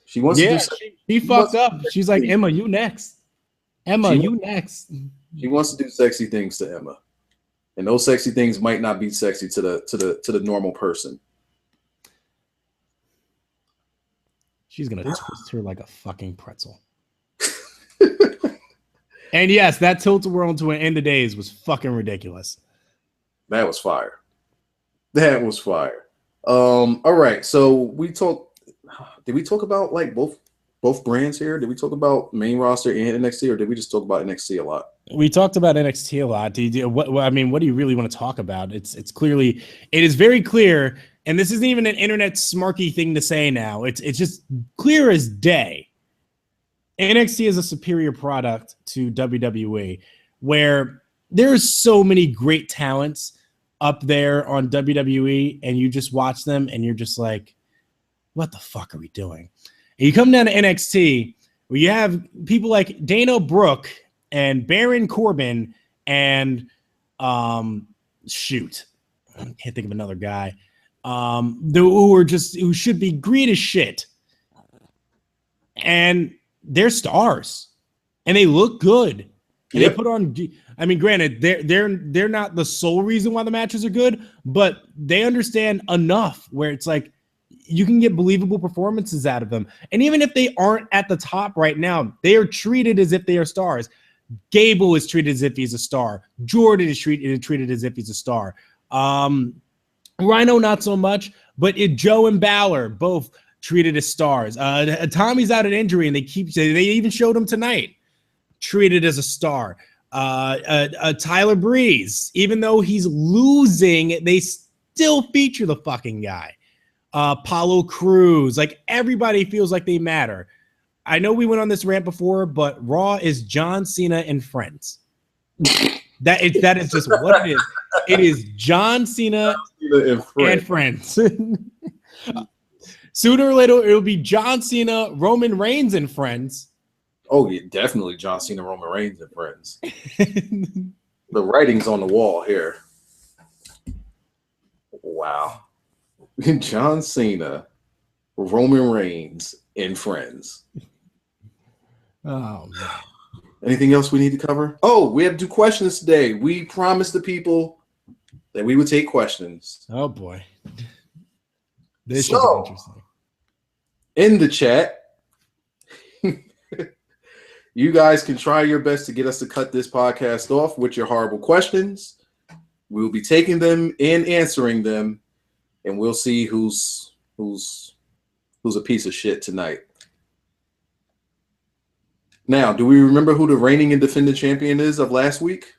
She wants to do something. She fucked up. She's like, Emma, you next. Emma, you next. She wants to do sexy things to Emma, and those sexy things might not be sexy to the normal person. She's gonna twist her like a fucking pretzel. And yes, that tilt-a-whirl into an end of days was fucking ridiculous. That was fire. That was fire. All right, so we talked. Did we talk about like both brands here? Did we talk about main roster and NXT, or did we just talk about NXT a lot? We talked about NXT a lot. What do you really want to talk about? It is very clear, and this isn't even an internet smarky thing to say now. It's just clear as day. NXT is a superior product to WWE, where there's so many great talents up there on WWE, and you just watch them and you're just like, what the fuck are we doing? And you come down to NXT, where you have people like Dana Brooke and Baron Corbin and shoot, I can't think of another guy who should be great as shit, and they're stars, and they look good. And Yep. they put on. I mean, granted, they're not the sole reason why the matches are good, but they understand enough where it's like you can get believable performances out of them. And even if they aren't at the top right now, they are treated as if they are stars. Gable is treated as if he's a star. Jordan is treated as if he's a star. Rhino, not so much, but Joe and Balor both treated as stars. Tommy's out of injury, and they even showed him tonight. Treated as a star. Tyler Breeze, even though he's losing, they still feature the fucking guy. Apollo Crews, like everybody feels like they matter. I know we went on this rant before, but Raw is John Cena and Friends. That is just what it is. It is John Cena and Friends. Sooner or later, it'll be John Cena, Roman Reigns, and Friends. Oh, yeah, definitely John Cena, Roman Reigns, and Friends. The writing's on the wall here. Wow. John Cena, Roman Reigns, and Friends. Oh, man. Anything else we need to cover? Oh, we have to do questions today. We promised the people that we would take questions. Oh, boy. This should be interesting. In the chat, you guys can try your best to get us to cut this podcast off with your horrible questions. We'll be taking them and answering them, and we'll see who's a piece of shit tonight. Now, do we remember who the reigning and defending champion is of last week?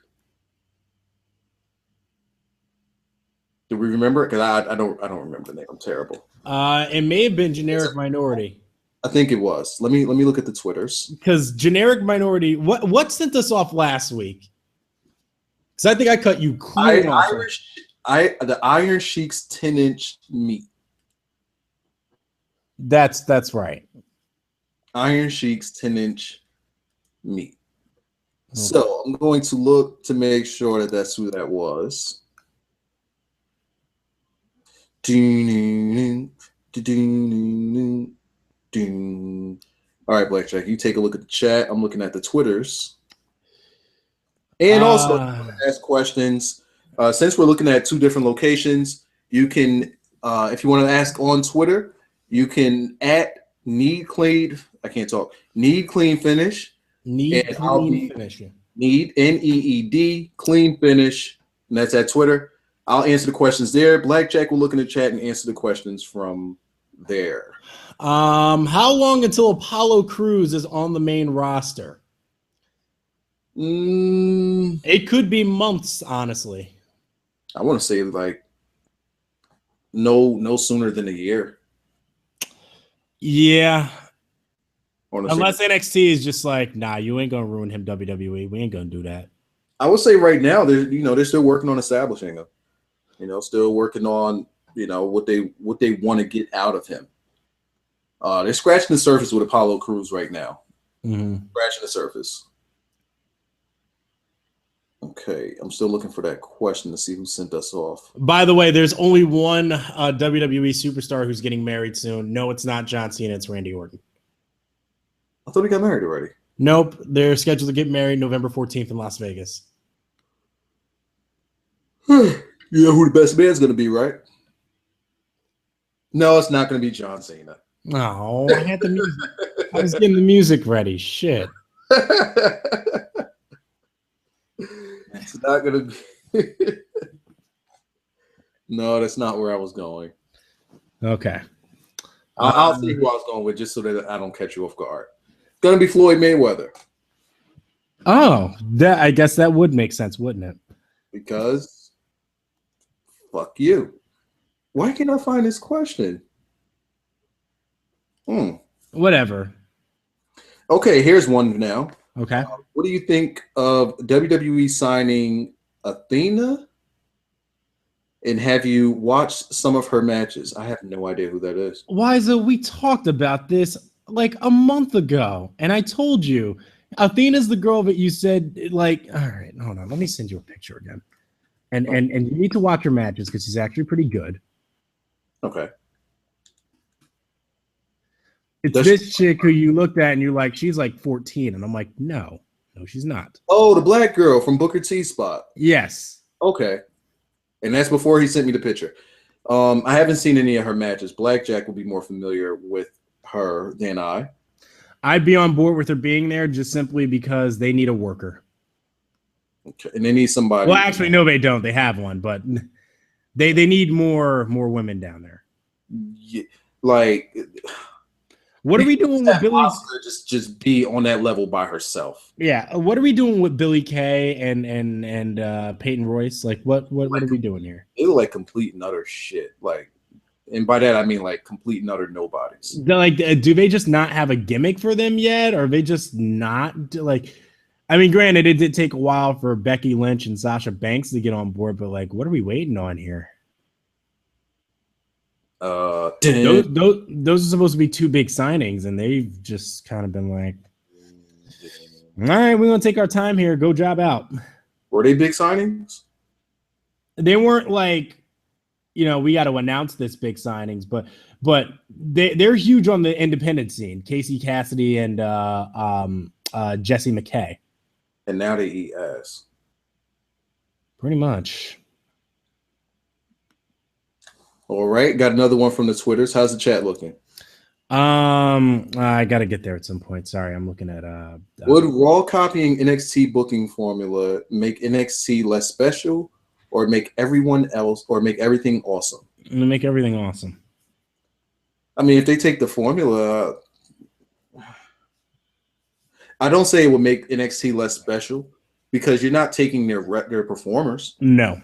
Do we remember? Because I don't remember the name. I'm terrible. It may have been Generic Minority. I think it was. Let me look at the Twitters. Because Generic Minority, what sent us off last week? Because I think I cut you clean off. The Iron Sheik's 10-inch meat. That's right. Iron Sheik's 10-inch meat. Okay. So I'm going to look to make sure that that's who that was. All right, Blackjack, you take a look at the chat. I'm looking at the Twitters. And also ask questions. Since we're looking at two different locations, you can, if you want to ask on Twitter, you can Need Clean Finish. Need NEED Clean Finish, and that's at Twitter. I'll answer the questions there. Blackjack will look in the chat and answer the questions from there. How long until Apollo Crews is on the main roster? It could be months, honestly. I want to say like no sooner than a year. Yeah. Unless NXT is just like, nah, you ain't gonna ruin him, WWE. We ain't gonna do that. I would say right now they're still working on establishing him. Still working on what they want to get out of him. They're scratching the surface with Apollo Crews right now. Mm-hmm. Scratching the surface. Okay, I'm still looking for that question to see who sent us off. By the way, there's only one WWE superstar who's getting married soon. No, it's not John Cena. It's Randy Orton. I thought he got married already. Nope. They're scheduled to get married November 14th in Las Vegas. You know who the best man's going to be, right? No, it's not going to be John Cena. No, I had the music. I was getting the music ready. Shit. It's not going to be. No, that's not where I was going. Okay. I'll see who I was going with just so that I don't catch you off guard. It's going to be Floyd Mayweather. Oh, I guess that would make sense, wouldn't it? Because fuck you. Why can't I find this question? Whatever. Okay, here's one now. Okay. What do you think of WWE signing Athena? And have you watched some of her matches? I have no idea who that is. Wiza, we talked about this like a month ago, and I told you Athena's the girl that you said, like, all right, hold on, let me send you a picture again. And you need to watch her matches because she's actually pretty good. Okay. It's this chick who you looked at and you're like, she's like 14. And I'm like, no, she's not. Oh, the black girl from Booker T spot. Yes. Okay. And that's before he sent me the picture. I haven't seen any of her matches. Blackjack will be more familiar with her than I. I'd be on board with her being there just simply because they need a worker. Okay. And they need somebody. Well, actually, no, they don't. They have one, but they need more women down there. Yeah, like, what are we doing with Billy? Just be on that level by herself. Yeah. What are we doing with Billy Kay and Peyton Royce? Like, what are we doing here? They look like complete and utter shit. Like, and by that I mean like complete and utter nobodies. Like, do they just not have a gimmick for them yet, or are they just not like? I mean, granted, it did take a while for Becky Lynch and Sasha Banks to get on board, but like, what are we waiting on here? Those are supposed to be two big signings, and they've just kind of been like, all right, we're gonna take our time here, go job out. Were they big signings? They weren't like, we got to announce this big signings, but they're huge on the independent scene. Casey Cassidy and Jesse McKay. And now they eat ass. Pretty much. All right, got another one from the Twitters. How's the chat looking? I got to get there at some point. Sorry, I'm looking at. Would Raw copying NXT booking formula make NXT less special, or make everything awesome? I'm gonna make everything awesome. I mean, if they take the formula, I don't say it would make NXT less special because you're not taking their performers. No.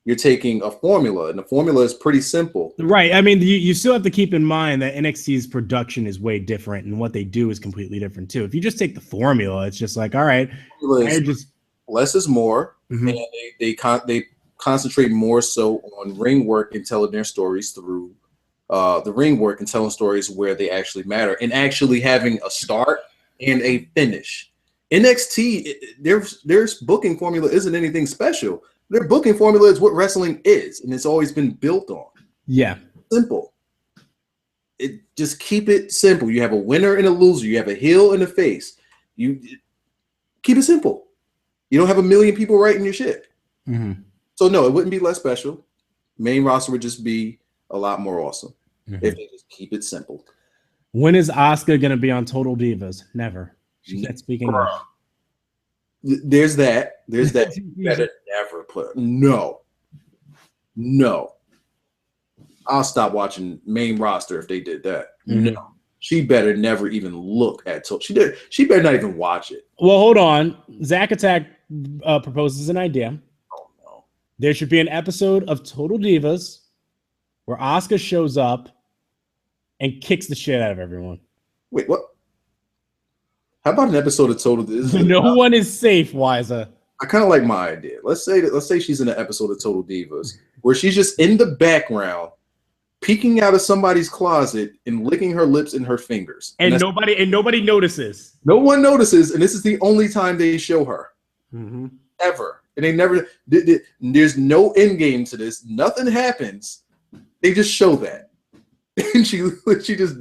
You're taking a formula, and the formula is pretty simple. Right. I mean, you still have to keep in mind that NXT's production is way different, and what they do is completely different too. If you just take the formula, it's just like, all right, less is more, and they concentrate more so on ring work and telling their stories through the ring work and telling stories where they actually matter, and actually having a start and a finish. NXT, their booking formula isn't anything special. Their booking formula is what wrestling is, and it's always been built on. Yeah. Simple. Just keep it simple. You have a winner and a loser. You have a heel and a face. You keep it simple. You don't have a million people writing your shit. Mm-hmm. So no, it wouldn't be less special. Main roster would just be a lot more awesome if they just keep it simple. When is Asuka going to be on Total Divas? Never. She can't speak English. There's that. You better never put. No. I'll stop watching main roster if they did that. No. She better never even look at Total. She better not even watch it. Well, hold on. Zack Attack proposes an idea. Oh no. There should be an episode of Total Divas where Asuka shows up and kicks the shit out of everyone. Wait, what? How about an episode of Total Divas? No one is safe, Wiza. I kind of like my idea. Let's say she's in an episode of Total Divas where she's just in the background, peeking out of somebody's closet and licking her lips and her fingers, and nobody notices. No one notices, and this is the only time they show her ever. And they never. There's no end game to this. Nothing happens. They just show that, and she just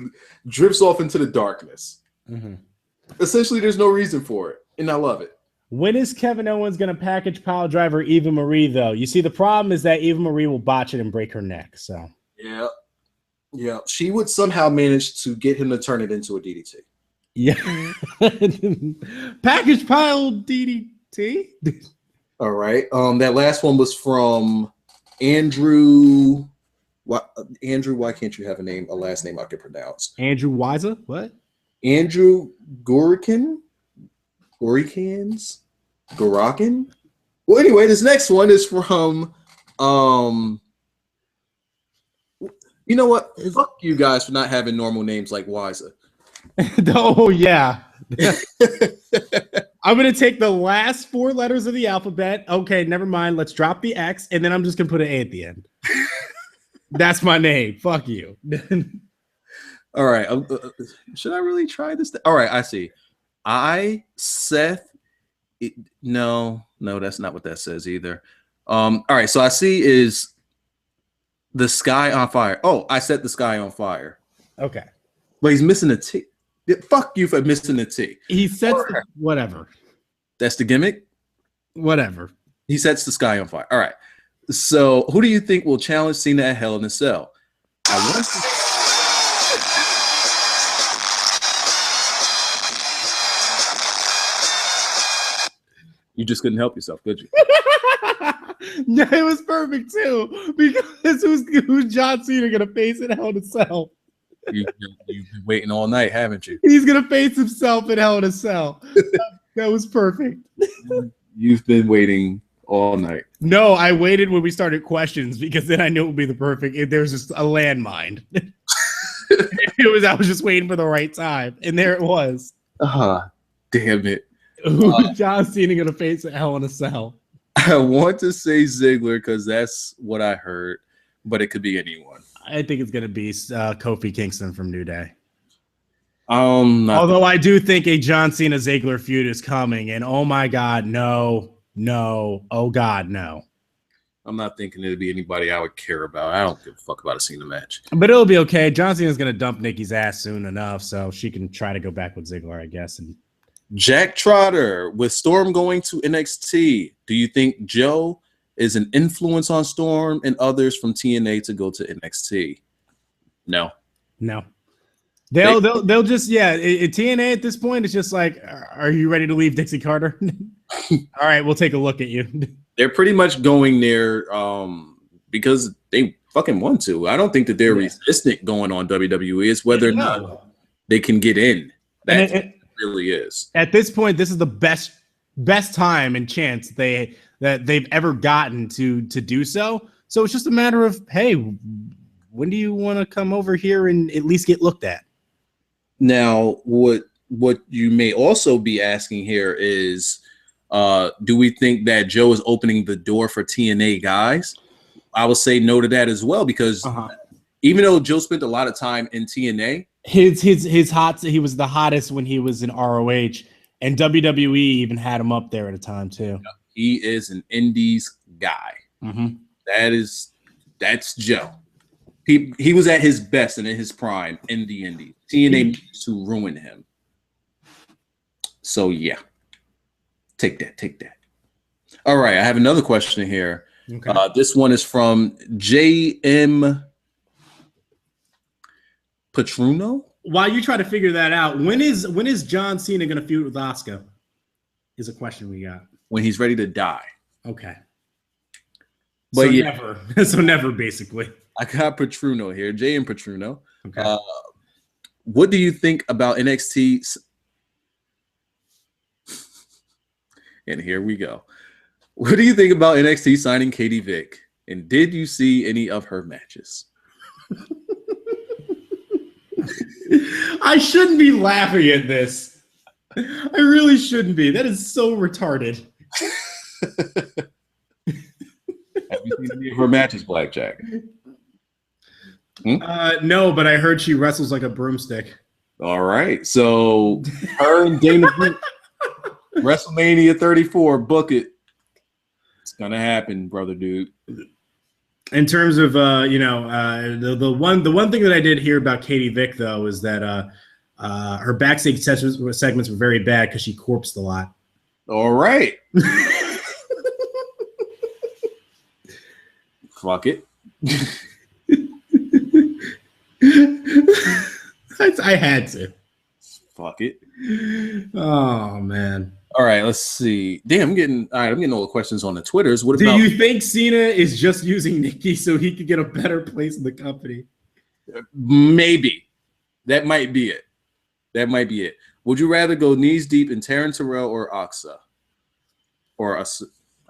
drifts off into the darkness. Essentially, there's no reason for it, and I love it. When is Kevin Owens going to package pile driver Eva Marie, though? You see, the problem is that Eva Marie will botch it and break her neck. So yeah, she would somehow manage to get him to turn it into a DDT. Yeah, package pile DDT. All right. That last one was from Andrew. Andrew, why can't you have a last name I can pronounce? Andrew Wiza? What? Andrew Gorikin? Well, anyway, this next one is from you know what? Fuck you guys for not having normal names like Wiza. Oh yeah. I'm gonna take the last 4 letters of the alphabet. Okay, never mind. Let's drop the X, and then I'm just gonna put an A at the end. That's my name. Fuck you. All right. Should I really try this? All right. I see. No, that's not what that says either. All right. So I see is the sky on fire. Oh, I set the sky on fire. Okay. But he's missing a T. Fuck you for missing a T. He sets whatever. That's the gimmick? Whatever. He sets the sky on fire. All right. So who do you think will challenge Cena at Hell in a Cell? You just couldn't help yourself, could you? No, it was perfect too. Because who's John Cena gonna face in Hell in a Cell? You've been waiting all night, haven't you? He's gonna face himself in Hell in a Cell. That was perfect. You've been waiting all night. No, I waited when we started questions because then I knew it would be the perfect. There was just a landmine. I was just waiting for the right time, and there it was. Damn it. Who's John Cena gonna face at Hell in a Cell? I want to say Ziggler because that's what I heard, but it could be anyone. I think it's gonna be Kofi Kingston from New Day. Although I do think a John Cena Ziggler feud is coming, and oh my God, no, oh God, no. I'm not thinking it'd be anybody I would care about. I don't give a fuck about a Cena match. But it'll be okay. John Cena's gonna dump Nikki's ass soon enough, so she can try to go back with Ziggler, I guess. And Jack Trotter, with Storm going to NXT, do you think Joe is an influence on Storm and others from TNA to go to NXT? No. They'll just TNA at this point it's just like, are you ready to leave Dixie Carter? All right, we'll take a look at you. They're pretty much going there because they fucking want to. I don't think that they're resistant going on WWE. It's whether or not they can get in. That really is. At this point, this is the best time and chance that they've ever gotten to do so. So it's just a matter of, hey, when do you want to come over here and at least get looked at? Now, what you may also be asking here is, do we think that Joe is opening the door for TNA guys? I would say no to that as well, because even though Joe spent a lot of time in TNA, he was the hottest when he was in ROH, and WWE even had him up there at a time too. He is an Indies guy. Mm-hmm. That's Joe. He was at his best and in his prime in the Indies. TNA needs to ruin him. So yeah, take that. All right, I have another question here. Okay. This one is from J.M. Petruno. While you try to figure that out, when is John Cena going to feud with Asuka? Is a question we got. When he's ready to die. Okay. But so never. So never, basically. I got Petruno here, J.M. Petruno. Okay. What do you think about NXT? And here we go. What do you think about NXT signing Katie Vick? And did you see any of her matches? I shouldn't be laughing at this. I really shouldn't be. That is so retarded. Have you seen any of her matches, Blackjack? No, but I heard she wrestles like a broomstick. All right. So her and Dana Brooke, WrestleMania 34, book it. It's gonna happen, brother, dude. In terms of the one thing that I did hear about Katie Vick though is that Her backstage segments were very bad because she corpsed a lot. All right. Fuck it. I had to. Fuck it. Oh man. All right, let's see. Damn, I'm getting all the questions on the Twitters. What Do about you think Cena is just using Nikki so he could get a better place in the company? Maybe. That might be it. Would you rather go knees deep in Taryn Terrell or Asuka?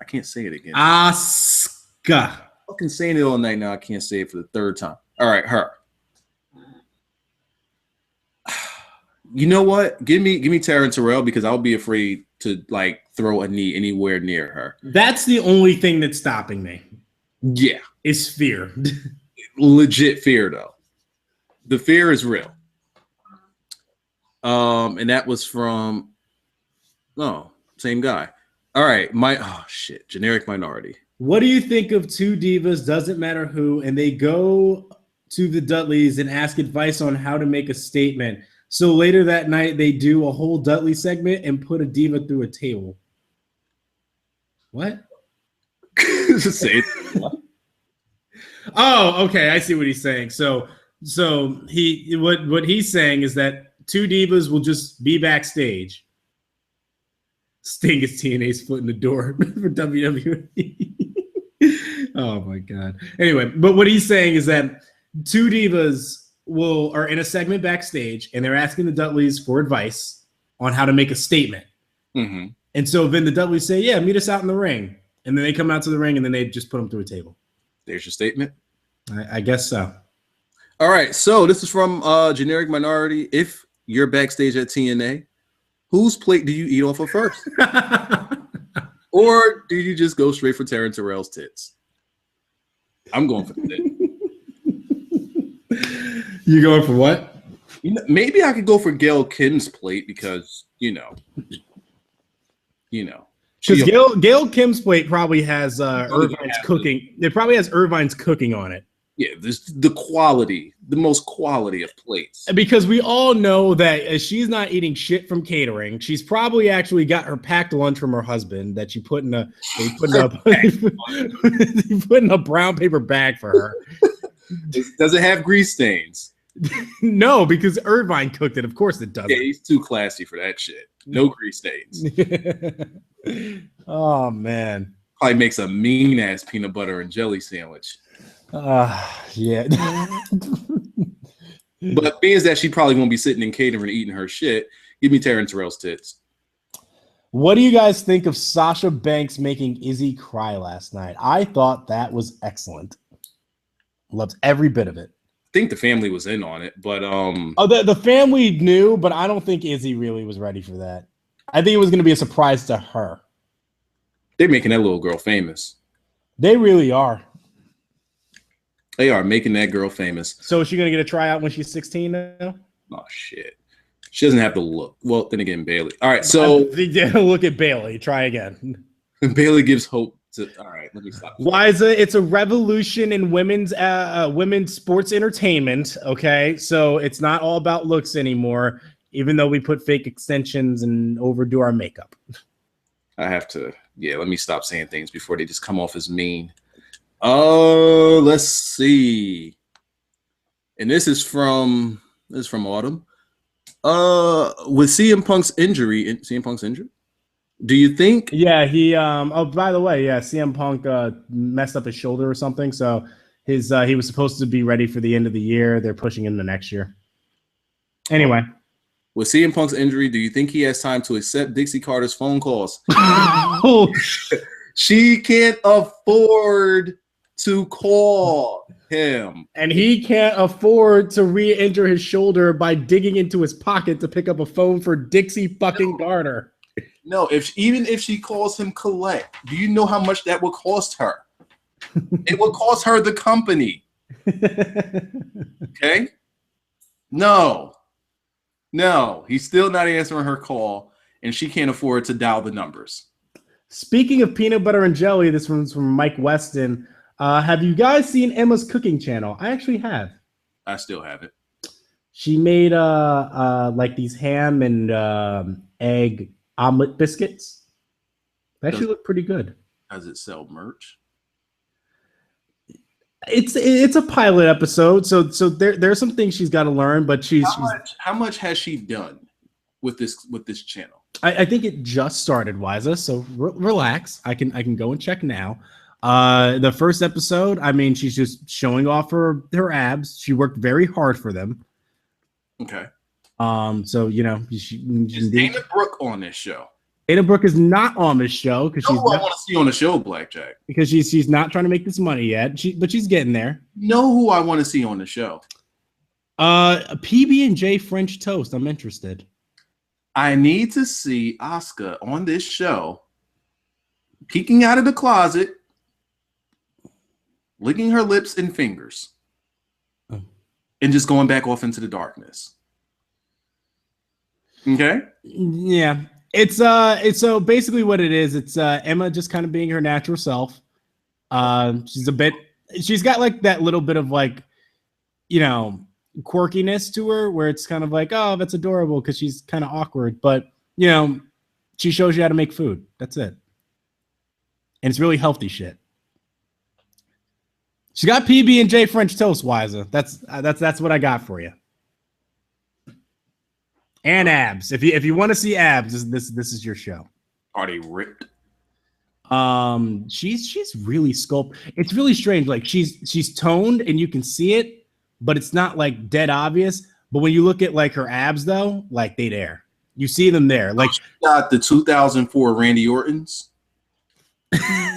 I can't say it again. Asuka. Fucking saying it all night now. I can't say it for the third time. All right, her. You know what? Give me Taryn Terrell because I'll be afraid to like throw a knee anywhere near her. That's the only thing that's stopping me. Yeah. Is fear. Legit fear though. The fear is real. And that was from same guy. All right, generic minority. What do you think of two divas, doesn't matter who, and they go to the Dudleys and ask advice on how to make a statement? So later that night, they do a whole Dudley segment and put a diva through a table. What? Say what? Oh, okay. I see what he's saying. So what he's saying is that two divas will just be backstage. Sting is TNA's foot in the door for WWE. Oh my god. Anyway, but what he's saying is that two divas are in a segment backstage and they're asking the Dudleys for advice on how to make a statement. Mm-hmm. And so then the Dudleys say, yeah, meet us out in the ring. And then they come out to the ring and then they just put them through a table. There's your statement. I guess so. All right. So this is from Generic Minority. If you're backstage at TNA, whose plate do you eat off of first? Or do you just go straight for Taryn Terrell's tits? I'm going for the tit. You going for what? Maybe I could go for Gail Kim's plate because, you know. Because Gail Kim's plate probably has Irvine's cooking. It probably has Irvine's cooking on it. Yeah, this the most quality of plates. Because we all know that she's not eating shit from catering. She's probably actually got her packed lunch from her husband that she put in a brown paper bag for her. Does it have grease stains? No, because Irvine cooked it. Of course it doesn't. Yeah, he's too classy for that shit. No grease stains. Oh man. Probably makes a mean ass peanut butter and jelly sandwich. Yeah. But being that she probably won't be sitting in catering eating her shit, give me Taryn Terrell's tits. What do you guys think of Sasha Banks making Izzy cry last night? I thought that was excellent. Loved every bit of it. I think the family was in on it, but the family knew, but I don't think Izzy really was ready for that. I think it was going to be a surprise to her. They're making that little girl famous. They really are. They are making that girl famous. So is she going to get a tryout when she's 16 now? Oh, shit. She doesn't have to look. Well, then again, Bailey. All right, so... Look at Bailey. Try again. Bailey gives hope to... All right, let me stop. It's a revolution in women's sports entertainment, okay? So it's not all about looks anymore, even though we put fake extensions and overdo our makeup. I have to... Yeah, let me stop saying things before they just come off as mean. Oh, let's see. And this is from Autumn. With CM Punk's injury, do you think? Yeah, he. By the way, yeah, CM Punk messed up his shoulder or something. So he was supposed to be ready for the end of the year. They're pushing him to next year. Anyway, with CM Punk's injury, do you think he has time to accept Dixie Carter's phone calls? She can't afford to call him. And he can't afford to re-injure his shoulder by digging into his pocket to pick up a phone for Dixie fucking Carter. No, even if she calls him collect, do you know how much that would cost her? It would cost her the company. Okay? No, he's still not answering her call, and she can't afford to dial the numbers. Speaking of peanut butter and jelly, this one's from Mike Weston. Have you guys seen Emma's cooking channel? I actually have. I still have it. She made like these ham and egg omelet biscuits. They actually look pretty good. Does it sell merch? It's a pilot episode, so there's some things she's got to learn, but how much has she done with this channel? I think it just started, Wiza, so relax. I can go and check now. The first episode, I mean, she's just showing off her abs. She worked very hard for them. Okay. So is Dana Brooke on this show? Dana Brooke is not on this show because I want to see on the show, Blackjack. Because she's not trying to make this money yet. But she's getting there. Know who I want to see on the show? PB&J French toast. I'm interested. I need to see Asuka on this show, peeking out of the closet, licking her lips and fingers, and just going back off into the darkness. Okay? Yeah. It's so basically what it is. It's Emma just kind of being her natural self. She's got like that little bit of like, quirkiness to her where it's kind of like, oh, that's adorable because she's kind of awkward, but she shows you how to make food. That's it. And it's really healthy shit. She got PB&J French toast, Wiza. That's what I got for you. And abs. If you want to see abs, this is your show. Are they ripped? She's really sculpted. It's really strange. Like she's toned and you can see it, but it's not like dead obvious. But when you look at like her abs, though, like they there. You see them there. Like she got the 2004 Randy Ortons.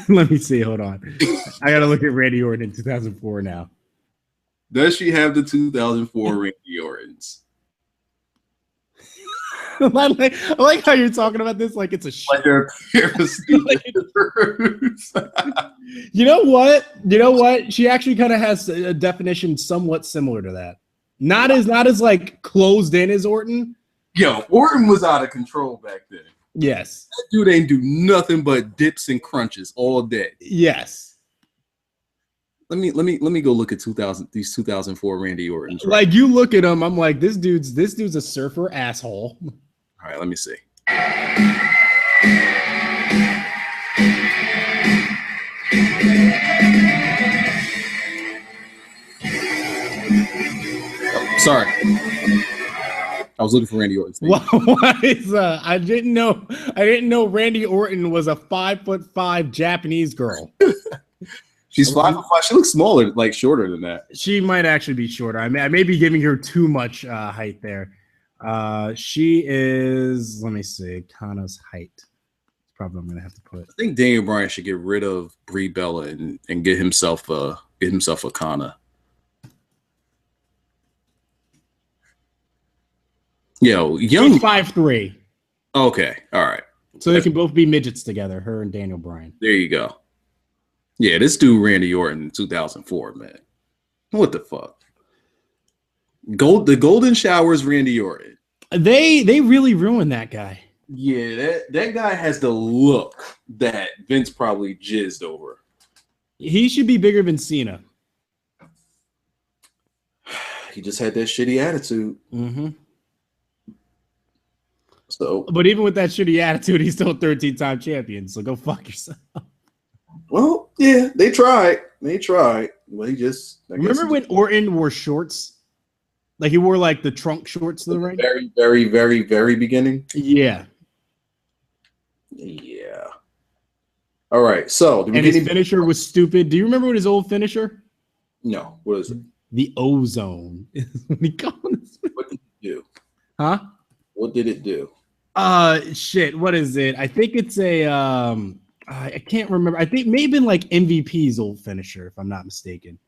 Let me see. Hold on. I gotta look at Randy Orton in 2004 now. Does she have the 2004 Randy Ortons? I like how you're talking about this like it's a shit. Like they're You know what? She actually kind of has a definition somewhat similar to that. Not as like closed in as Orton. Yo, Orton was out of control back then. Yes. That dude ain't do nothing but dips and crunches all day. Yes. Let me go look at 2004 Randy Ortons. Right? Like you look at him, I'm like, this dude's a surfer asshole. All right, let me see. Oh, sorry. I was looking for Randy Orton. I didn't know Randy Orton was a 5'5" Japanese girl. She's 5'5". She looks smaller, like shorter than that. She might actually be shorter. I may be giving her too much height there. She is. Let me see. Kana's height. It's probably what I'm gonna have to put. I think Daniel Bryan should get rid of Brie Bella and get himself a Kana. Yo, young 5'3". Okay, all right. So they can both be midgets together. Her and Daniel Bryan. There you go. Yeah, this dude Randy Orton 2004, man. What the fuck? The Golden Showers, Randy Orton. They really ruined that guy. Yeah, that guy has the look that Vince probably jizzed over. He should be bigger than Cena. He just had that shitty attitude. Mm-hmm. So, but even with that shitty attitude, he's still a 13-time champion. So go fuck yourself. Well, yeah, they tried. Well, he just remember when Orton wore shorts? Like he wore like the trunk shorts to the ring? Very, very, very, very beginning. Yeah. Yeah. All right. So his finisher was stupid. Do you remember what his old finisher? No. What is it? The ozone. What did it do? Huh? What did it do? Shit. What is it? I think it's a I can't remember. I think it may have been like MVP's old finisher, if I'm not mistaken.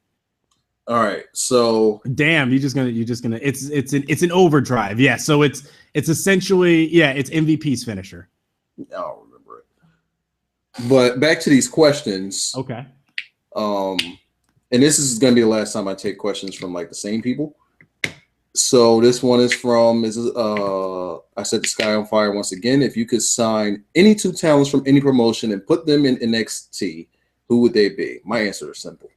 All right, so damn, you're just gonna. It's an overdrive. Yeah, so it's essentially it's MVP's finisher. I don't remember it. But back to these questions. Okay. And this is gonna be the last time I take questions from like the same people. So this one is from I set the sky on fire once again. If you could sign any two talents from any promotion and put them in NXT, who would they be? My answer is simple.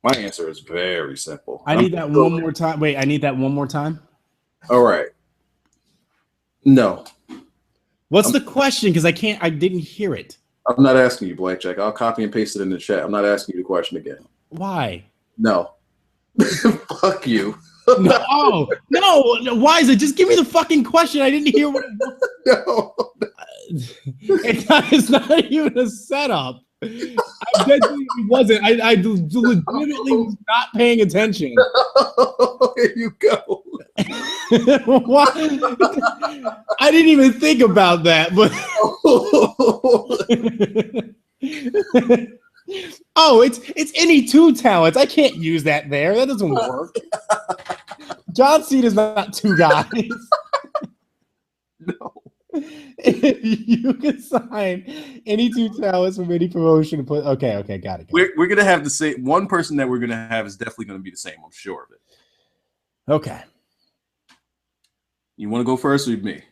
My answer is very simple. I need that one more time. Wait, I need that one more time. All right. No. What's the question? Because I didn't hear it. I'm not asking you, Blackjack. I'll copy and paste it in the chat. I'm not asking you the question again. Why? No. Fuck you. No, no. Why is it? Just give me the fucking question. I didn't hear what. No. It's not even a setup. I genuinely wasn't. I legitimately was not paying attention. Here you go. What? I didn't even think about that, but oh, it's any two talents. I can't use that there. That doesn't work. John Cena's not two guys. No. You can sign any two talents from any promotion and put. Okay, got it. We're gonna have the same one person that we're gonna have is definitely gonna be the same. I'm sure of it. Okay. You want to go first or me?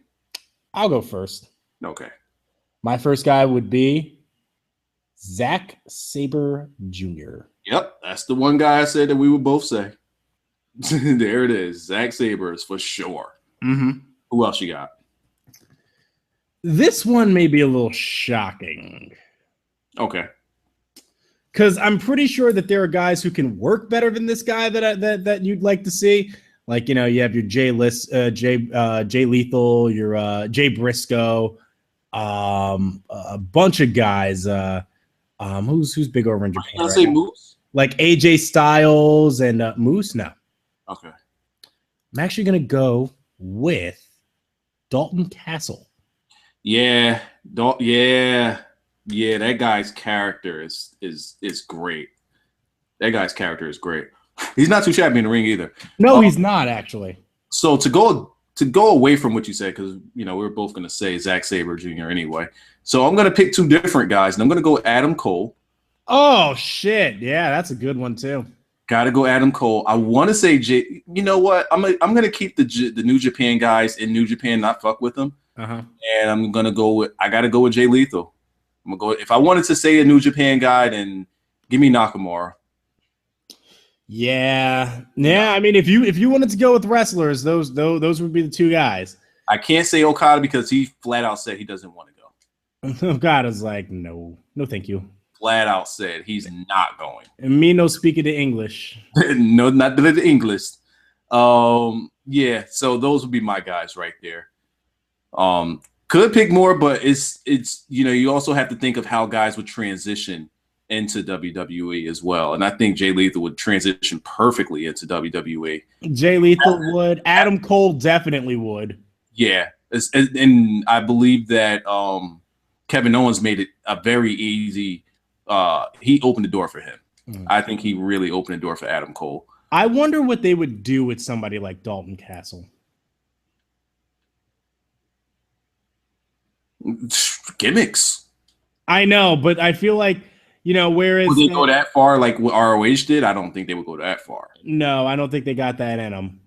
I'll go first. Okay. My first guy would be Zack Sabre Jr. Yep, that's the one guy I said that we would both say. There it is. Zack Sabre is for sure. Mm-hmm. Who else you got? This one may be a little shocking. Okay. Because I'm pretty sure that there are guys who can work better than this guy that you'd like to see. Like, you have your Jay Lethal, your Jay Briscoe, a bunch of guys. Who's big over in Japan? Can I say Moose? Like AJ Styles and Moose? No. Okay. I'm actually gonna go with Dalton Castle. Yeah, that guy's character is great. That guy's character is great. He's not too shabby in the ring either. No, he's not actually. So to go away from what you said, because we were both going to say Zack Sabre Jr. anyway. So I'm going to pick two different guys, and I'm going to go Adam Cole. Oh shit! Yeah, that's a good one too. Got to go Adam Cole. I want to say Jay. You know what? I'm going to keep the New Japan guys in New Japan, not fuck with them. Uh-huh. And I'm going to go with. I got to go with Jay Lethal. I'm going to go. If I wanted to say a New Japan guy, then give me Nakamura. Yeah. I mean, if you wanted to go with wrestlers, those would be the two guys. I can't say Okada because he flat out said he doesn't want to go. Okada's like, no, thank you. Flat out said he's not going. And me no speaking to English. No, not the English. Yeah. So those would be my guys right there. Could pick more, but it's you also have to think of how guys would transition into WWE as well. And I think Jay Lethal would transition perfectly into WWE. Jay Lethal would. Adam Cole definitely would. Yeah. And I believe that Kevin Owens made it a very easy he opened the door for him. I think he really opened the door for Adam Cole. I wonder what they would do with somebody like Dalton Castle. Gimmicks. I know, but I feel like whereas would they go that far like what ROH did? I don't think they would go that far. No, I don't think they got that in them.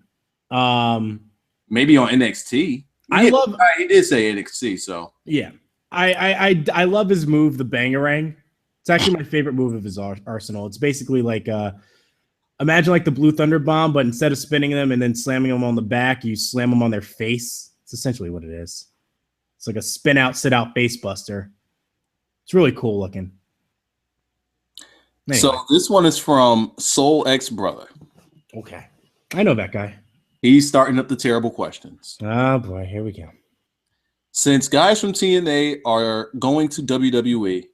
Maybe on NXT. He did say NXT, so yeah. I love his move, the Bangarang. It's actually my favorite move of his arsenal. It's basically like imagine like the Blue Thunder Bomb, but instead of spinning them and then slamming them on the back, you slam them on their face. It's essentially what it is. It's like a spin out, sit out face buster. It's really cool looking. Anyway. So this one is from Soul X Brother. Okay. I know that guy. He's starting up the terrible questions. Oh boy, here we go. Since guys from TNA are going to WWE,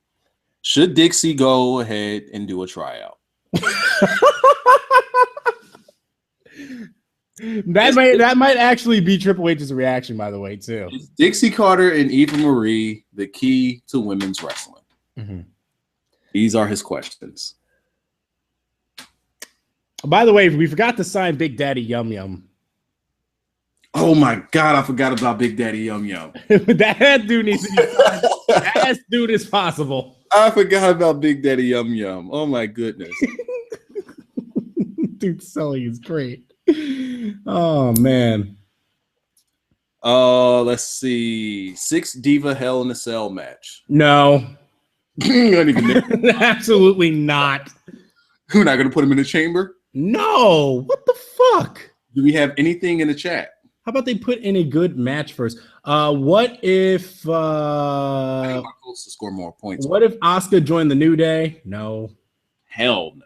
should Dixie go ahead and do a tryout? That might actually be Triple H's reaction, by the way, too. Is Dixie Carter and Eva Marie the key to women's wrestling? Mm-hmm. These are his questions. By the way, we forgot to sign Big Daddy Yum Yum. Oh my God, I forgot about Big Daddy Yum Yum. That dude needs to be signed as soon as possible. I forgot about Big Daddy Yum Yum. Oh my goodness. Dude, selling is great. Oh man. Let's see. 6 Diva Hell in a Cell match. No. Not even absolutely not. We're not gonna put him in the chamber. No, what the fuck? Do we have anything in the chat? How about they put in a good match first? What if I need my Colts to score more points. what if Asuka joined the New Day? No. Hell no.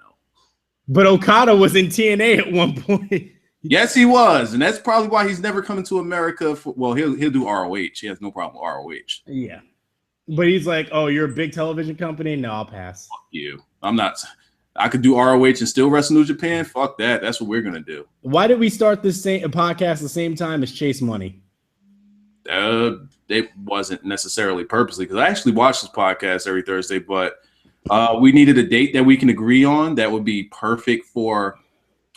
But Okada was in TNA at one point. Yes, he was, and that's probably why he's never coming to America. He'll do ROH. He has no problem with ROH. Yeah, but he's like, "Oh, you're a big television company? No, I'll pass." Fuck you. I'm not. I could do ROH and still wrestle New Japan. Fuck that. That's what we're gonna do. Why did we start this podcast the same time as Chase Money? It wasn't necessarily purposely because I actually watch this podcast every Thursday, but we needed a date that we can agree on that would be perfect for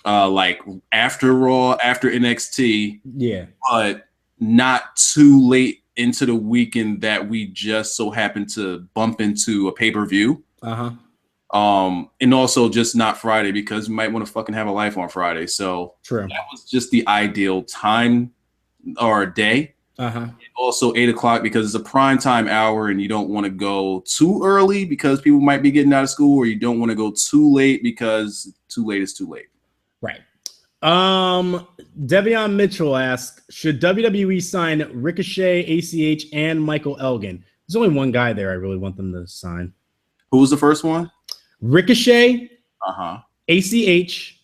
like after Raw, after NXT. Yeah, but not too late into the weekend that we just so happen to bump into a pay-per-view. And also just not Friday because we might want to fucking have a life on Friday. So true. That was just the ideal time or day. Also 8 o'clock because it's a prime time hour and you don't want to go too early because people might be getting out of school, or you don't want to go too late because too late is too late. Right. Devion Mitchell asks, should WWE sign Ricochet, ACH, and Michael Elgin? There's only one guy there I really want them to sign. Who was the first one? Ricochet, ACH,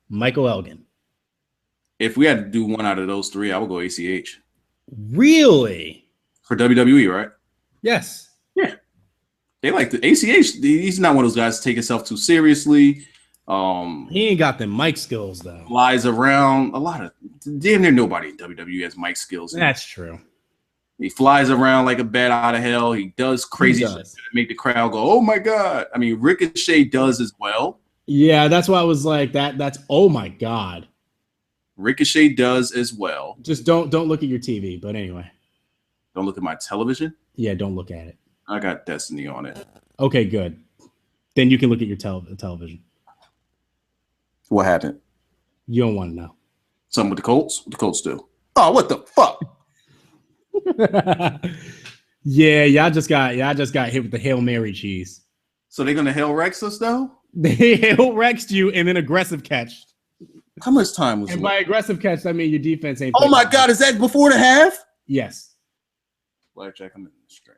Michael Elgin. If we had to do one out of those three, I would go ACH. Really? For WWE, right? Yes. Yeah. They like the ACH. He's not one of those guys to take himself too seriously. He ain't got them mic skills though. Flies around a lot of damn near nobody in WWE has mic skills. That's true. He flies around like a bat out of hell. He does crazy shit to make the crowd go, "Oh my god!" I mean, Ricochet does as well. Yeah, that's why I was like that. That's oh my god. Ricochet does as well. Just don't look at your TV. But anyway, don't look at my television. Yeah, don't look at it. I got Destiny on it. Okay, good. Then you can look at your television. What happened? You don't want to know. Something with the Colts? What the Colts do? Oh, what the fuck? Yeah, y'all just got hit with the Hail Mary cheese. So they're gonna Hail Rex us though? They Hail Rexed you and then aggressive catch. How much time was it? And by aggressive catch, I mean your defense ain't. Oh my god, is that before the half? Yes. Blackjack, I'm in the straight.